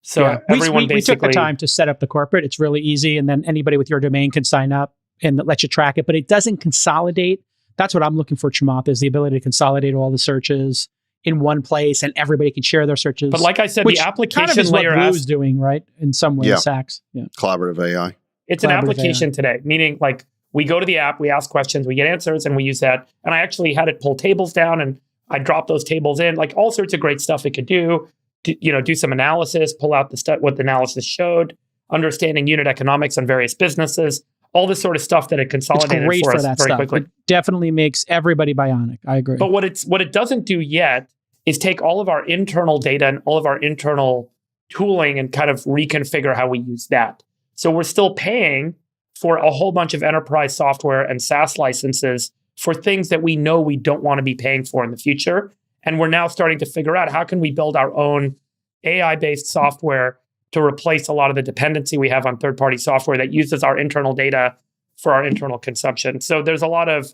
So everyone we took the time to set up the corporate. It's really easy. And then anybody with your domain can sign up and let you track it, but it doesn't consolidate. That's what I'm looking for, Chamath, is the ability to consolidate all the searches in one place and everybody can share their searches. But like I said, the application kind of is layer what Blue's doing, right? In some ways, Saks. Yeah. Collaborative AI. It's an application today, meaning like we go to the app, we ask questions, we get answers, and we use that. And I actually had it pull tables down, and I dropped those tables in, like all sorts of great stuff it could do. Do some analysis, pull out what the analysis showed, understanding unit economics on various businesses, all this sort of stuff that it consolidated for us very quickly. It definitely makes everybody bionic. I agree. But what it doesn't do yet is take all of our internal data and all of our internal tooling and kind of reconfigure how we use that. So we're still paying for a whole bunch of enterprise software and SaaS licenses for things that we know we don't want to be paying for in the future. And we're now starting to figure out how can we build our own AI-based software to replace a lot of the dependency we have on third-party software that uses our internal data for our internal consumption. So there's a lot of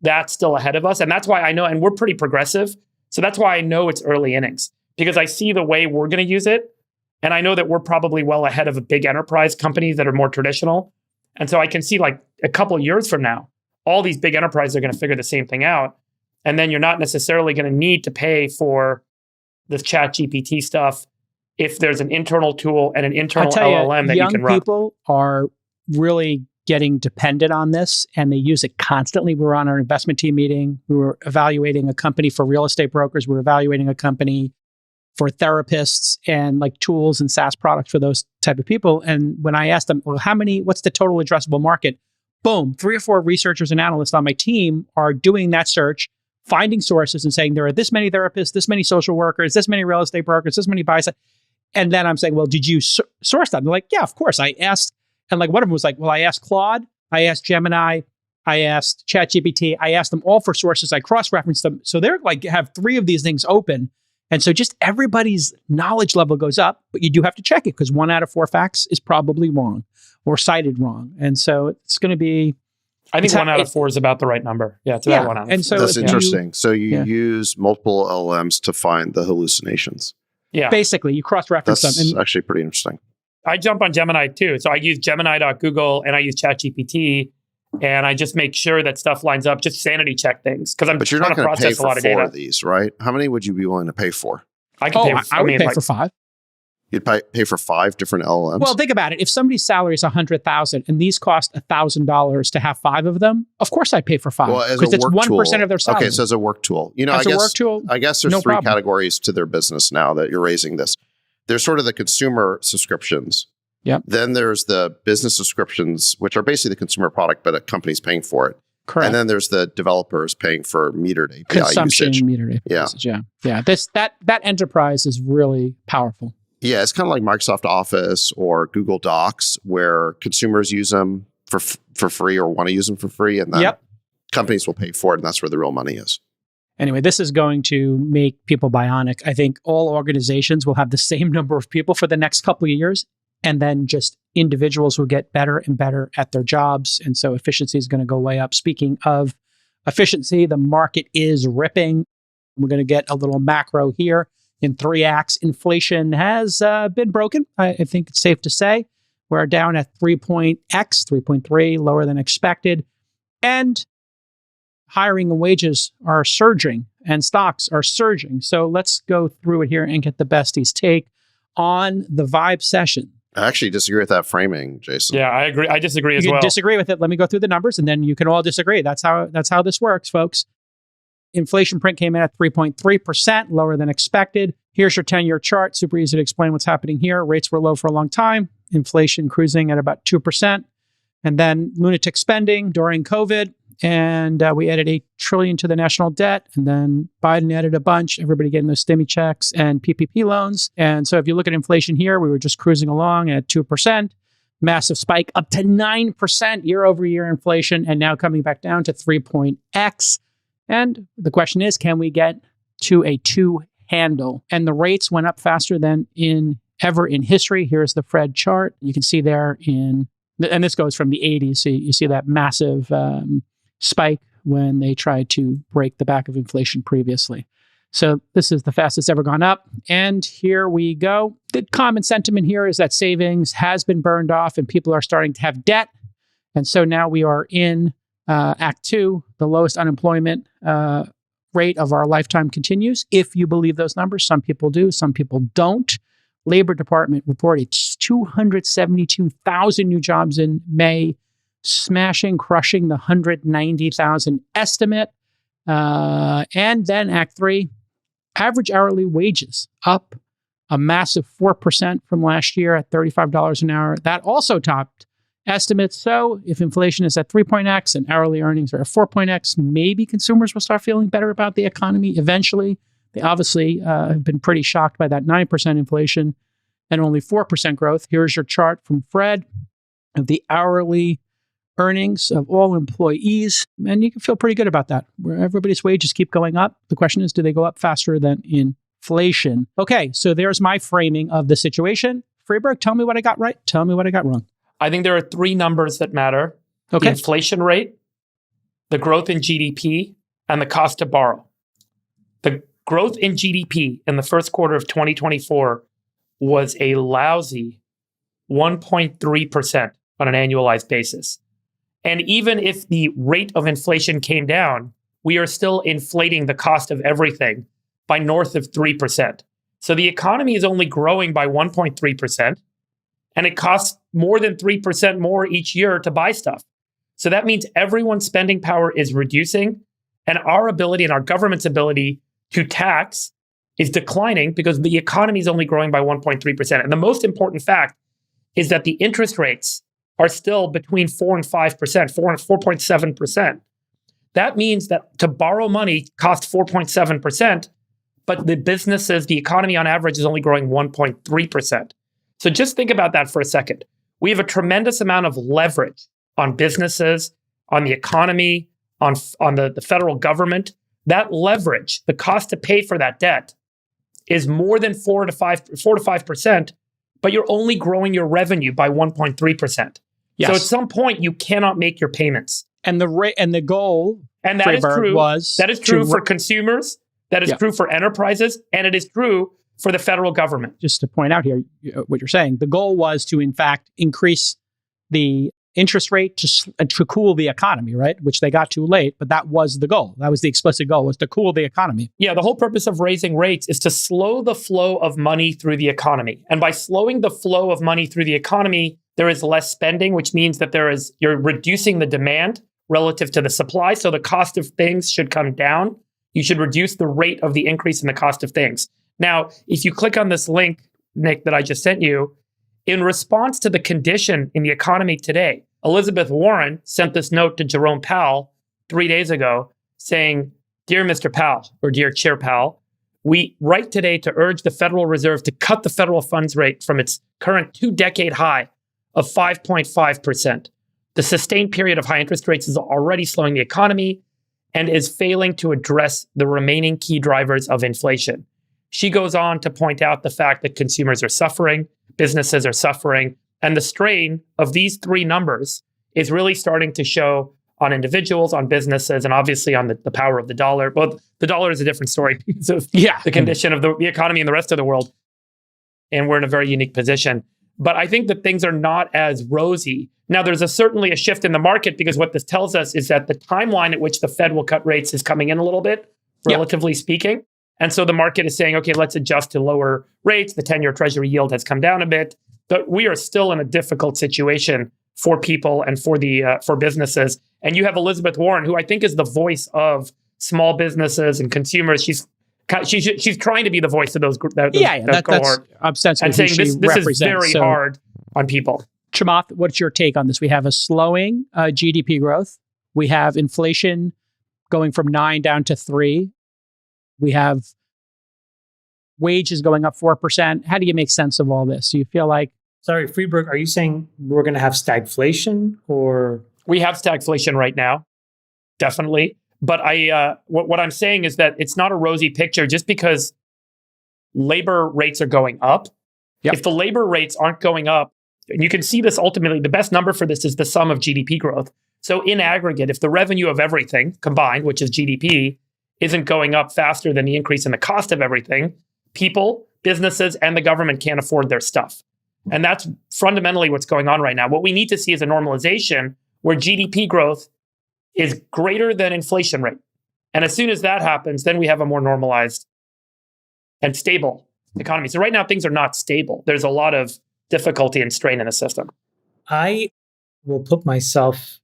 that still ahead of us. And that's why I know, and we're pretty progressive. So that's why I know it's early innings, because I see the way we're going to use it. And I know that we're probably well ahead of big enterprise companies that are more traditional. And so I can see like a couple of years from now, all these big enterprises are going to figure the same thing out. And then you're not necessarily going to need to pay for this ChatGPT stuff if there's an internal tool and an internal LLM that you can run. Young people are really getting dependent on this, and they use it constantly. We were on our investment team meeting. We were evaluating a company for real estate brokers. We were evaluating a company for therapists and like tools and SaaS products for those type of people. And when I asked them, well, what's the total addressable market? Boom, 3 or 4 researchers and analysts on my team are doing that search, finding sources and saying, there are this many therapists, this many social workers, this many real estate brokers, this many buy-side. And then I'm saying, well, did you source them? They're like, yeah, of course. I asked, and like one of them was like, well, I asked Claude, I asked Gemini, I asked ChatGPT, I asked them all for sources. I cross-referenced them. So they're like, have 3 of these things open. And so just everybody's knowledge level goes up, but you do have to check it because 1 out of 4 facts is probably wrong or cited wrong. And so it's going to be... I think 1 out of 4 is about the right number. Yeah, it's about 1 out of 4. And so that's interesting. So you use multiple LLMs to find the hallucinations. Yeah. Basically, you cross-reference them. That's actually pretty interesting. I jump on Gemini too. So I use Gemini.Google and I use ChatGPT, and I just make sure that stuff lines up, just sanity check things. Because I'm trying to process a lot of data. But you're not going to pay for 4 of these, right? How many would you be willing to pay for? I would pay for 5. You'd pay for 5 different LLMs? Well, think about it. If somebody's salary is $100,000 and these cost $1,000 to have 5 of them, of course I pay for 5 because it's 1% of their salary. Okay, so as a work tool. I guess there's 3 categories to their business now that you're raising this. There's sort of the consumer subscriptions. Yep. Then there's the business subscriptions, which are basically the consumer product, but a company's paying for it. Correct. And then there's the developers paying for metered API consumption usage. Metered API usage. Yeah. That enterprise is really powerful. Yeah, it's kind of like Microsoft Office or Google Docs, where consumers use them for free or want to use them for free, and then companies will pay for it, and that's where the real money is. Anyway, this is going to make people bionic. I think all organizations will have the same number of people for the next couple of years, and then just individuals will get better and better at their jobs, and so efficiency is going to go way up. Speaking of efficiency, the market is ripping. We're going to get a little macro here. In 3 acts, inflation has been broken. I think it's safe to say. We're down at 3.3, lower than expected. And hiring and wages are surging and stocks are surging. So let's go through it here and get the Bestie's take on the Vibe session. I actually disagree with that framing, Jason. Yeah, I agree. I disagree as well. You can disagree with it. Let me go through the numbers and then you can all disagree. That's how this works, folks. Inflation print came in at 3.3%, lower than expected. Here's your 10-year chart. Super easy to explain what's happening here. Rates were low for a long time. Inflation cruising at about 2%. And then lunatic spending during COVID. And we added $8 trillion to the national debt. And then Biden added a bunch, everybody getting those stimmy checks and PPP loans. And so if you look at inflation here, we were just cruising along at 2%. Massive spike up to 9% year over year inflation. And now coming back down to 3.x. And the question is, can we get to a 2 handle? And the rates went up faster than ever in history. Here's the Fed chart. You can see there and this goes from the 80s. So you see that massive spike when they tried to break the back of inflation previously. So this is the fastest ever gone up. And here we go. The common sentiment here is that savings has been burned off and people are starting to have debt. And so now we are in Act 2, the lowest unemployment rate of our lifetime continues. If you believe those numbers, some people do, some people don't. Labor Department reported 272,000 new jobs in May, crushing the 190,000 estimate. And then Act 3, average hourly wages up a massive 4% from last year at $35 an hour. That also topped estimates. So if inflation is at 3.x and hourly earnings are at 4.x, maybe consumers will start feeling better about the economy eventually. They obviously have been pretty shocked by that 9% inflation and only 4% growth. Here's your chart from Fred of the hourly earnings of all employees. And you can feel pretty good about that, where everybody's wages keep going up. The question is, do they go up faster than inflation? Okay, so there's my framing of the situation. Freeberg, tell me what I got right. Tell me what I got wrong. I think there are 3 numbers that matter. Okay. The inflation rate, the growth in GDP, and the cost to borrow. The growth in GDP in the first quarter of 2024 was a lousy 1.3% on an annualized basis. And even if the rate of inflation came down, we are still inflating the cost of everything by north of 3%. So the economy is only growing by 1.3%. And it costs more than 3% more each year to buy stuff. So that means everyone's spending power is reducing, and our ability and our government's ability to tax is declining because the economy is only growing by 1.3%. And the most important fact is that the interest rates are still between 4 and 5%, 4.7%. That means that to borrow money costs 4.7%, but the businesses, the economy on average is only growing 1.3%. So just think about that for a second. We have a tremendous amount of leverage on businesses, on the economy, on the federal government. That leverage, the cost to pay for that debt, is more than 4 to 5%, but you're only growing your revenue by 1.3%. Yes. So at some point, you cannot make your payments. And the rate and the goal, and that is true. That is true for consumers. That is true for enterprises, and it is true for the federal government. Just to point out here, what you're saying, the goal was to, in fact, increase the interest rate to cool the economy, right? Which they got too late, but that was the goal. That was the explicit goal, was to cool the economy. Yeah, the whole purpose of raising rates is to slow the flow of money through the economy. And by slowing the flow of money through the economy, there is less spending, which means that you're reducing the demand relative to the supply. So the cost of things should come down. You should reduce the rate of the increase in the cost of things. Now, if you click on this link, Nick, that I just sent you, in response to the condition in the economy today, Elizabeth Warren sent this note to Jerome Powell 3 days ago saying, "Dear Mr. Powell," or "Dear Chair Powell, we write today to urge the Federal Reserve to cut the federal funds rate from its current 2-decade high of 5.5%. The sustained period of high interest rates is already slowing the economy and is failing to address the remaining key drivers of inflation." She goes on to point out the fact that consumers are suffering, businesses are suffering, and the strain of these three numbers is really starting to show on individuals, on businesses, and obviously on the power of the dollar. Well, the dollar is a different story because of the condition of the economy and the rest of the world. And we're in a very unique position. But I think that things are not as rosy. Now, there's certainly a shift in the market because what this tells us is that the timeline at which the Fed will cut rates is coming in a little bit, relatively speaking. And so the market is saying, okay, let's adjust to lower rates. The 10-year Treasury yield has come down a bit, but we are still in a difficult situation for people and for businesses. And you have Elizabeth Warren, who I think is the voice of small businesses and consumers. She's trying to be the voice of those cohort, that's ostensibly and saying this is very so hard on people. Chamath, what's your take on this? We have a slowing GDP growth. We have inflation going from 9 down to 3. We have wages going up 4%. How do you make sense of all this? Do you feel like... Sorry, Friedberg, are you saying we're going to have stagflation or... We have stagflation right now, definitely. But what I'm saying is that it's not a rosy picture just because labor rates are going up. Yep. If the labor rates aren't going up, and you can see this ultimately, the best number for this is the sum of GDP growth. So in aggregate, if the revenue of everything combined, which is GDP, isn't going up faster than the increase in the cost of everything, people, businesses, and the government can't afford their stuff. And that's fundamentally what's going on right now. What we need to see is a normalization where GDP growth is greater than inflation rate. And as soon as that happens, then we have a more normalized and stable economy. So right now, things are not stable. There's a lot of difficulty and strain in the system. I will put myself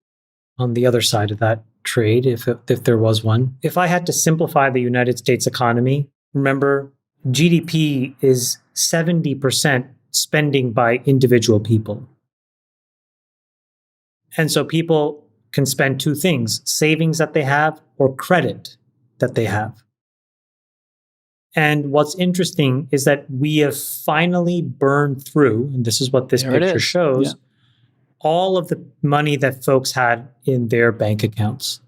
on the other side of that trade, if there was one. If I had to simplify the United States economy, remember, GDP is 70% spending by individual people. And so people can spend two things: savings that they have or credit that they have. And what's interesting is that we have finally burned through, and this is what this picture shows, all of the money that folks had in their bank accounts.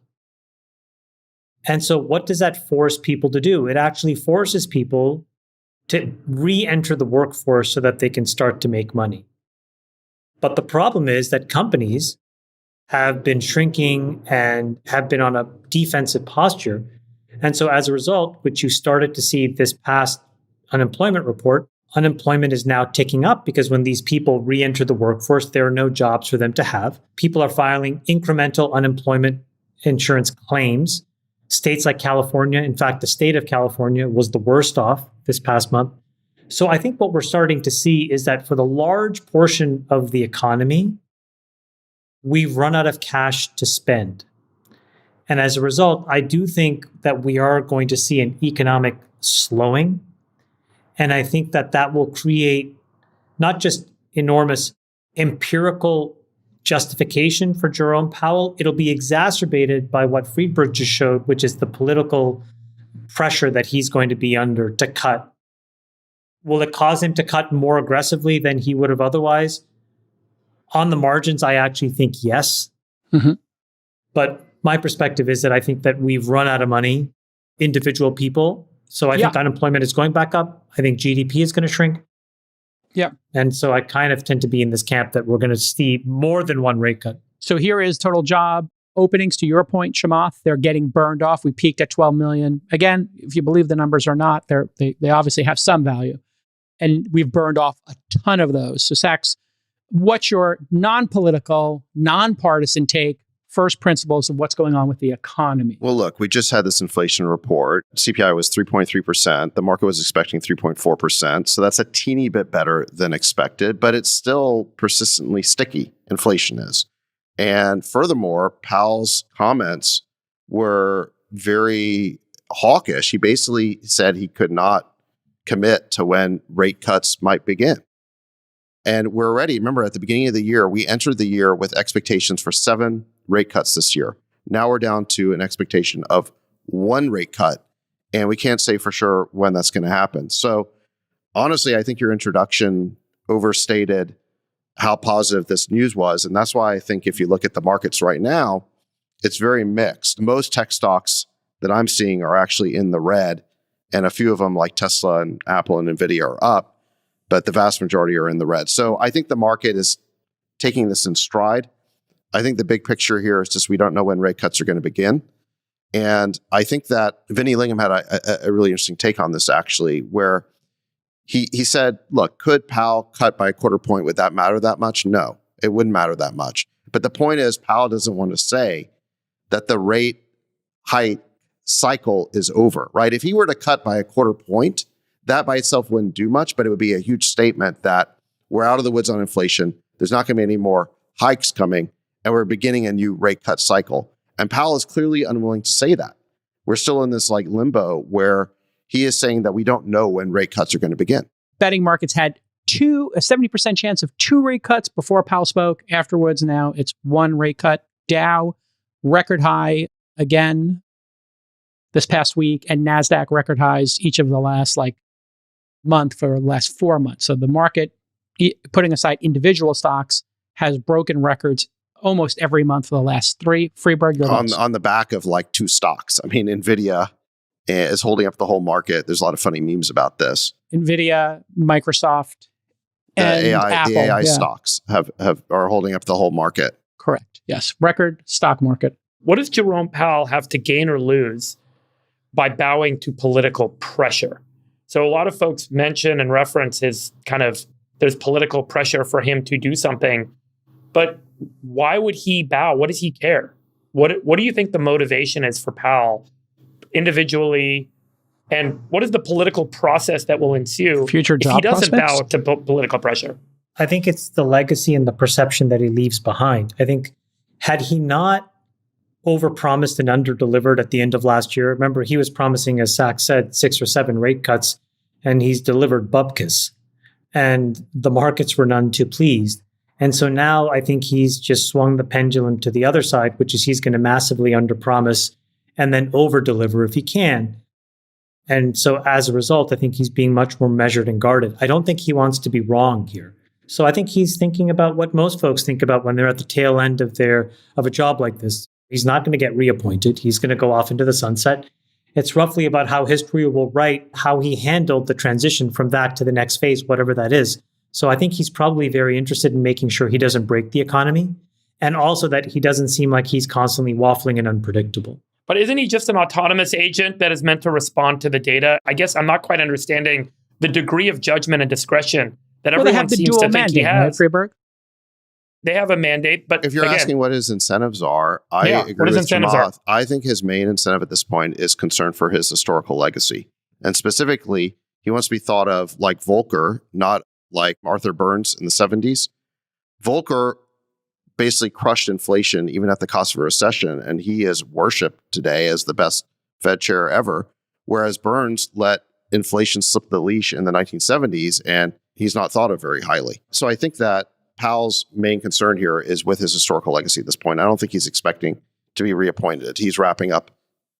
And so what does that force people to do? It actually forces people to re-enter the workforce so that they can start to make money. But the problem is that companies have been shrinking and have been on a defensive posture. And so as a result, which you started to see this past unemployment report, unemployment is now ticking up because when these people re-enter the workforce, there are no jobs for them to have. People are filing incremental unemployment insurance claims. States like California, in fact, the state of California was the worst off this past month. So I think what we're starting to see is that for the large portion of the economy, we've run out of cash to spend. And as a result, I do think that we are going to see an economic slowing. And I think that that will create not just enormous empirical justification for Jerome Powell, it'll be exacerbated by what Friedberg just showed, which is the political pressure that he's going to be under to cut. Will it cause him to cut more aggressively than he would have otherwise? On the margins, I actually think yes. Mm-hmm. But my perspective is that I think that we've run out of money, individual people. So I think unemployment is going back up. I think GDP is going to shrink. Yeah. And so I kind of tend to be in this camp that we're going to see more than one rate cut. So here is total job openings. To your point, Chamath, they're getting burned off. We peaked at 12 million. Again, if you believe the numbers or not, they obviously have some value. And we've burned off a ton of those. So Sachs, What's your non-political, non-partisan take, first principles of what's going on with the economy? Well, look, we just had this inflation report. CPI was 3.3%. The market was expecting 3.4%. So that's a teeny bit better than expected, but it's still persistently sticky. Inflation is. And furthermore, Powell's comments were very hawkish. He basically said he could not commit to when rate cuts might begin. And we're already, remember, at the beginning of the year, we entered the year with expectations for 7 rate cuts this year. Now we're down to an expectation of 1 rate cut, and we can't say for sure when that's going to happen. So honestly, I think your introduction overstated how positive this news was. And that's why I think if you look at the markets right now, it's very mixed. Most tech stocks that I'm seeing are actually in the red, and a few of them like Tesla and Apple and Nvidia are up, but the vast majority are in the red. So I think the market is taking this in stride. I think the big picture here is just we don't know when rate cuts are going to begin. And I think that Vinny Lingham had a really interesting take on this, actually, where he said, look, could Powell cut by a quarter point? Would that matter that much? No, it wouldn't matter that much. But the point is, Powell doesn't want to say that the rate hike cycle is over, right? If he were to cut by a quarter point, that by itself wouldn't do much, but it would be a huge statement that we're out of the woods on inflation. There's not going to be any more hikes coming, and we're beginning a new rate cut cycle. And Powell is clearly unwilling to say that. We're still in this like limbo where he is saying that we don't know when rate cuts are going to begin. Betting markets had a 70% chance of 2 rate cuts before Powell spoke. Afterwards, now it's 1 rate cut. Dow, record high again this past week, and NASDAQ record highs each of the last month for the last 4 months. So the market, putting aside individual stocks, has broken records almost every month for the last 3. Freeberg, your thoughts? On the back of 2 stocks. I mean, Nvidia is holding up the whole market. There's a lot of funny memes about this. Nvidia, Microsoft, and Apple. The AI stocks are holding up the whole market. Correct. Yes. Record stock market. What does Jerome Powell have to gain or lose by bowing to political pressure? So a lot of folks mention and reference his there's political pressure for him to do something, but why would he bow? What does he care? What do you think the motivation is for Powell individually? And what is the political process that will ensue Future job if he doesn't prospects? bow to political pressure? I think it's the legacy and the perception that he leaves behind. I think had he not overpromised and underdelivered at the end of last year, remember he was promising, as Sachs said, 6 or 7 rate cuts, and he's delivered bupkis. And the markets were none too pleased. And so now I think he's just swung the pendulum to the other side, which is he's going to massively underpromise and then overdeliver if he can. And so as a result, I think he's being much more measured and guarded. I don't think he wants to be wrong here. So I think he's thinking about what most folks think about when they're at the tail end of a job like this. He's not going to get reappointed. He's going to go off into the sunset. It's roughly about how history will write how he handled the transition from that to the next phase, whatever that is. So I think he's probably very interested in making sure he doesn't break the economy, and also that he doesn't seem like he's constantly waffling and unpredictable. But isn't he just an autonomous agent that is meant to respond to the data? I guess I'm not quite understanding the degree of judgment and discretion that everyone seems to think he has. Right, Freeberg? They have a mandate, but if you're asking what his incentives are, I agree with Chamath. I think his main incentive at this point is concern for his historical legacy. And specifically, he wants to be thought of like Volcker, not like Arthur Burns in the 70s. Volcker basically crushed inflation even at the cost of a recession, and he is worshipped today as the best Fed chair ever, whereas Burns let inflation slip the leash in the 1970s, and he's not thought of very highly. So I think that Powell's main concern here is with his historical legacy at this point. I don't think he's expecting to be reappointed. He's wrapping up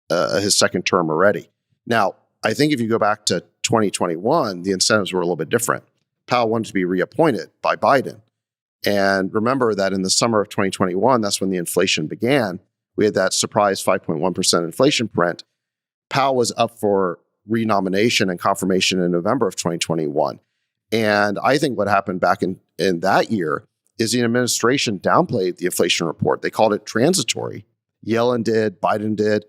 his second term already. Now, I think if you go back to 2021, the incentives were a little bit different. Powell wanted to be reappointed by Biden. And remember that in the summer of 2021, that's when the inflation began. We had that surprise 5.1% inflation print. Powell was up for renomination and confirmation in November of 2021. And I think what happened back in that year is the administration downplayed the inflation report. They called it transitory. Yellen did, Biden did.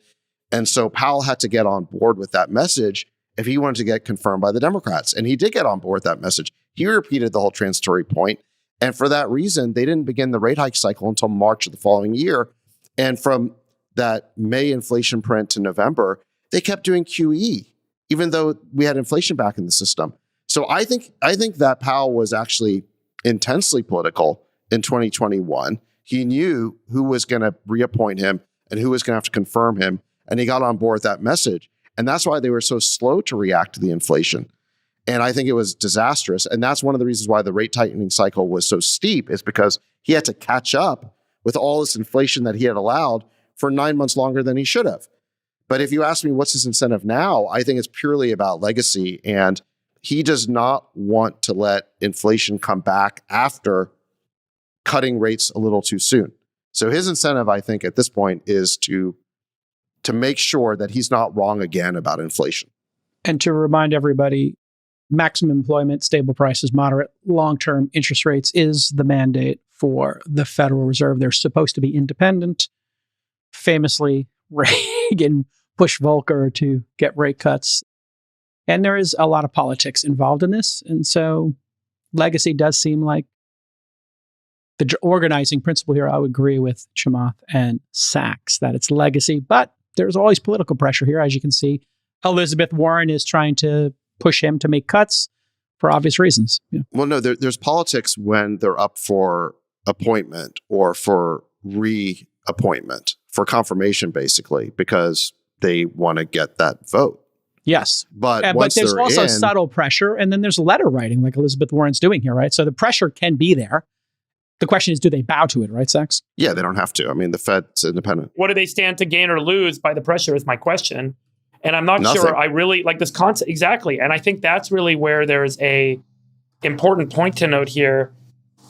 And so Powell had to get on board with that message if he wanted to get confirmed by the Democrats. And he did get on board with that message. He repeated the whole transitory point. And for that reason, they didn't begin the rate hike cycle until March of the following year. And from that May inflation print to November, they kept doing QE, even though we had inflation back in the system. So I think that Powell was actually intensely political in 2021. He knew who was going to reappoint him and who was going to have to confirm him. And he got on board with that message. And that's why they were so slow to react to the inflation. And I think it was disastrous. And that's one of the reasons why the rate tightening cycle was so steep, is because he had to catch up with all this inflation that he had allowed for 9 months longer than he should have. But if you ask me what's his incentive now, I think it's purely about legacy. And he does not want to let inflation come back after cutting rates a little too soon. So his incentive, I think, at this point is to make sure that he's not wrong again about inflation. And to remind everybody, maximum employment, stable prices, moderate long-term interest rates is the mandate for the Federal Reserve. They're supposed to be independent. Famously, Reagan pushed Volcker to get rate cuts. And there is a lot of politics involved in this. And so legacy does seem like the organizing principle here. I would agree with Chamath and Sachs that it's legacy, but there's always political pressure here. As you can see, Elizabeth Warren is trying to push him to make cuts for obvious reasons. Yeah. Well, no, there's politics when they're up for appointment or for reappointment, for confirmation, basically, because they want to get that vote. Yes. But there's also subtle pressure, and then there's letter writing like Elizabeth Warren's doing here, right? So the pressure can be there. The question is, do they bow to it, right, Sachs? Yeah, they don't have to. I mean, the Fed's independent. What do they stand to gain or lose by the pressure is my question. And I'm not Nothing. sure I really like this concept. Exactly. And I think that's really where there's a important point to note here,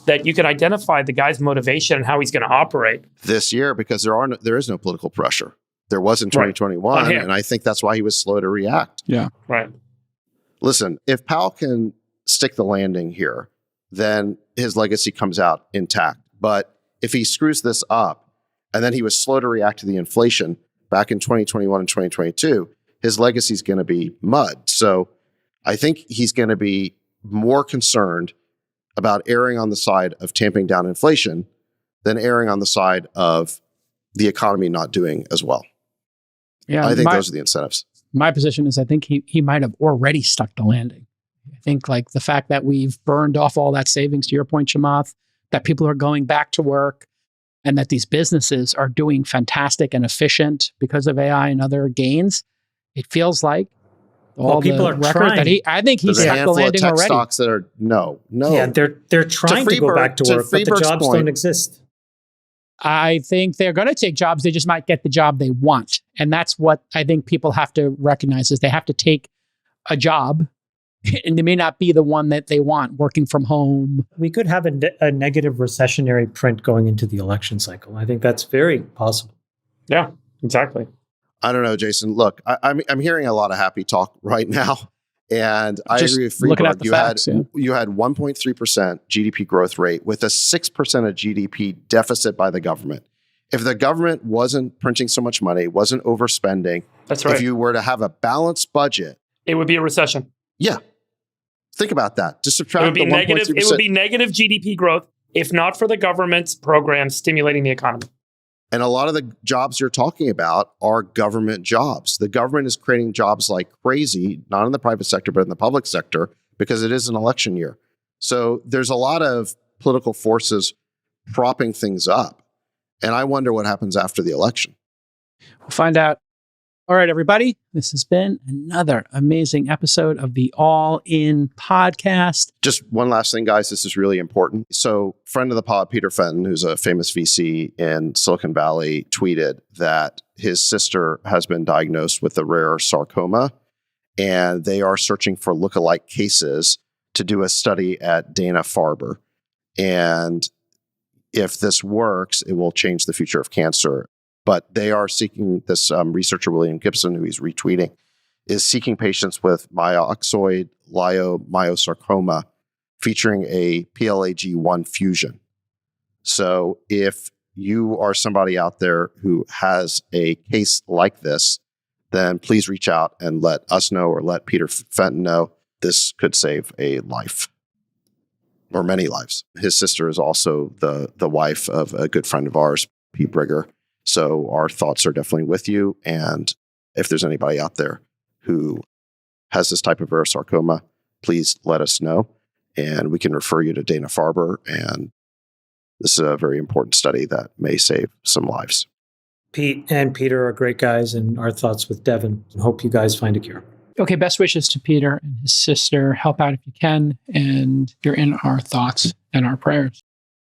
that you can identify the guy's motivation and how he's going to operate. This year, because there is no political pressure. There was in 2021, Right. and I think that's why he was slow to react. Yeah. Right. Listen, if Powell can stick the landing here, then his legacy comes out intact. But if he screws this up, and then he was slow to react to the inflation back in 2021 and 2022, his legacy is going to be mud. So I think he's going to be more concerned about erring on the side of tamping down inflation than erring on the side of the economy not doing as well. Yeah, I think those are the incentives. My position is I think he might have already stuck the landing. I think like the fact that we've burned off all that savings, to your point, Chamath, that people are going back to work, and that these businesses are doing fantastic and efficient because of AI and other gains. It feels like all people the are record trying. that I think he's There's a stuck the handful of landing tech already. stocks that are no. Yeah, they're trying to go back to work, but the jobs don't exist. I think they're going to take jobs. They just might get the job they want. And that's what I think people have to recognize, is they have to take a job and they may not be the one that they want, working from home. We could have a negative recessionary print going into the election cycle. I think that's very possible. Yeah, exactly. I don't know, Jason. Look, I'm hearing a lot of happy talk right now. And I Just agree with looking at Freeberg. the facts, You had 1.3% GDP growth rate with a 6% of GDP deficit by the government. If the government wasn't printing so much money, wasn't overspending, That's right. if you were to have a balanced budget, It would be a recession. yeah. Think about that. To subtract It would be the negative. 1.3%. It would be negative GDP growth if not for the government's programs stimulating the economy. And a lot of the jobs you're talking about are government jobs. The government is creating jobs like crazy, not in the private sector, but in the public sector, because it is an election year. So there's a lot of political forces propping things up. And I wonder what happens after the election. We'll find out. All right, everybody. This has been another amazing episode of the All In podcast. Just one last thing, guys. This is really important. So, friend of the pod, Peter Fenton, who's a famous VC in Silicon Valley, tweeted that his sister has been diagnosed with a rare sarcoma, and they are searching for lookalike cases to do a study at Dana-Farber. And if this works, it will change the future of cancer. But they are seeking, this researcher, William Gibson, who he's retweeting, is seeking patients with myxoid leiomyosarcoma featuring a PLAG1 fusion. So if you are somebody out there who has a case like this, then please reach out and let us know or let Peter Fenton know. This could save a life. or many lives. His sister is also the wife of a good friend of ours, Pete Brigger. So our thoughts are definitely with you. And if there's anybody out there who has this type of rare sarcoma, please let us know. And we can refer you to Dana-Farber. And this is a very important study that may save some lives. Pete and Peter are great guys, and our thoughts with Devin. Hope you guys find a cure. Okay, best wishes to Peter and his sister. Help out if you can, and you're in our thoughts and our prayers.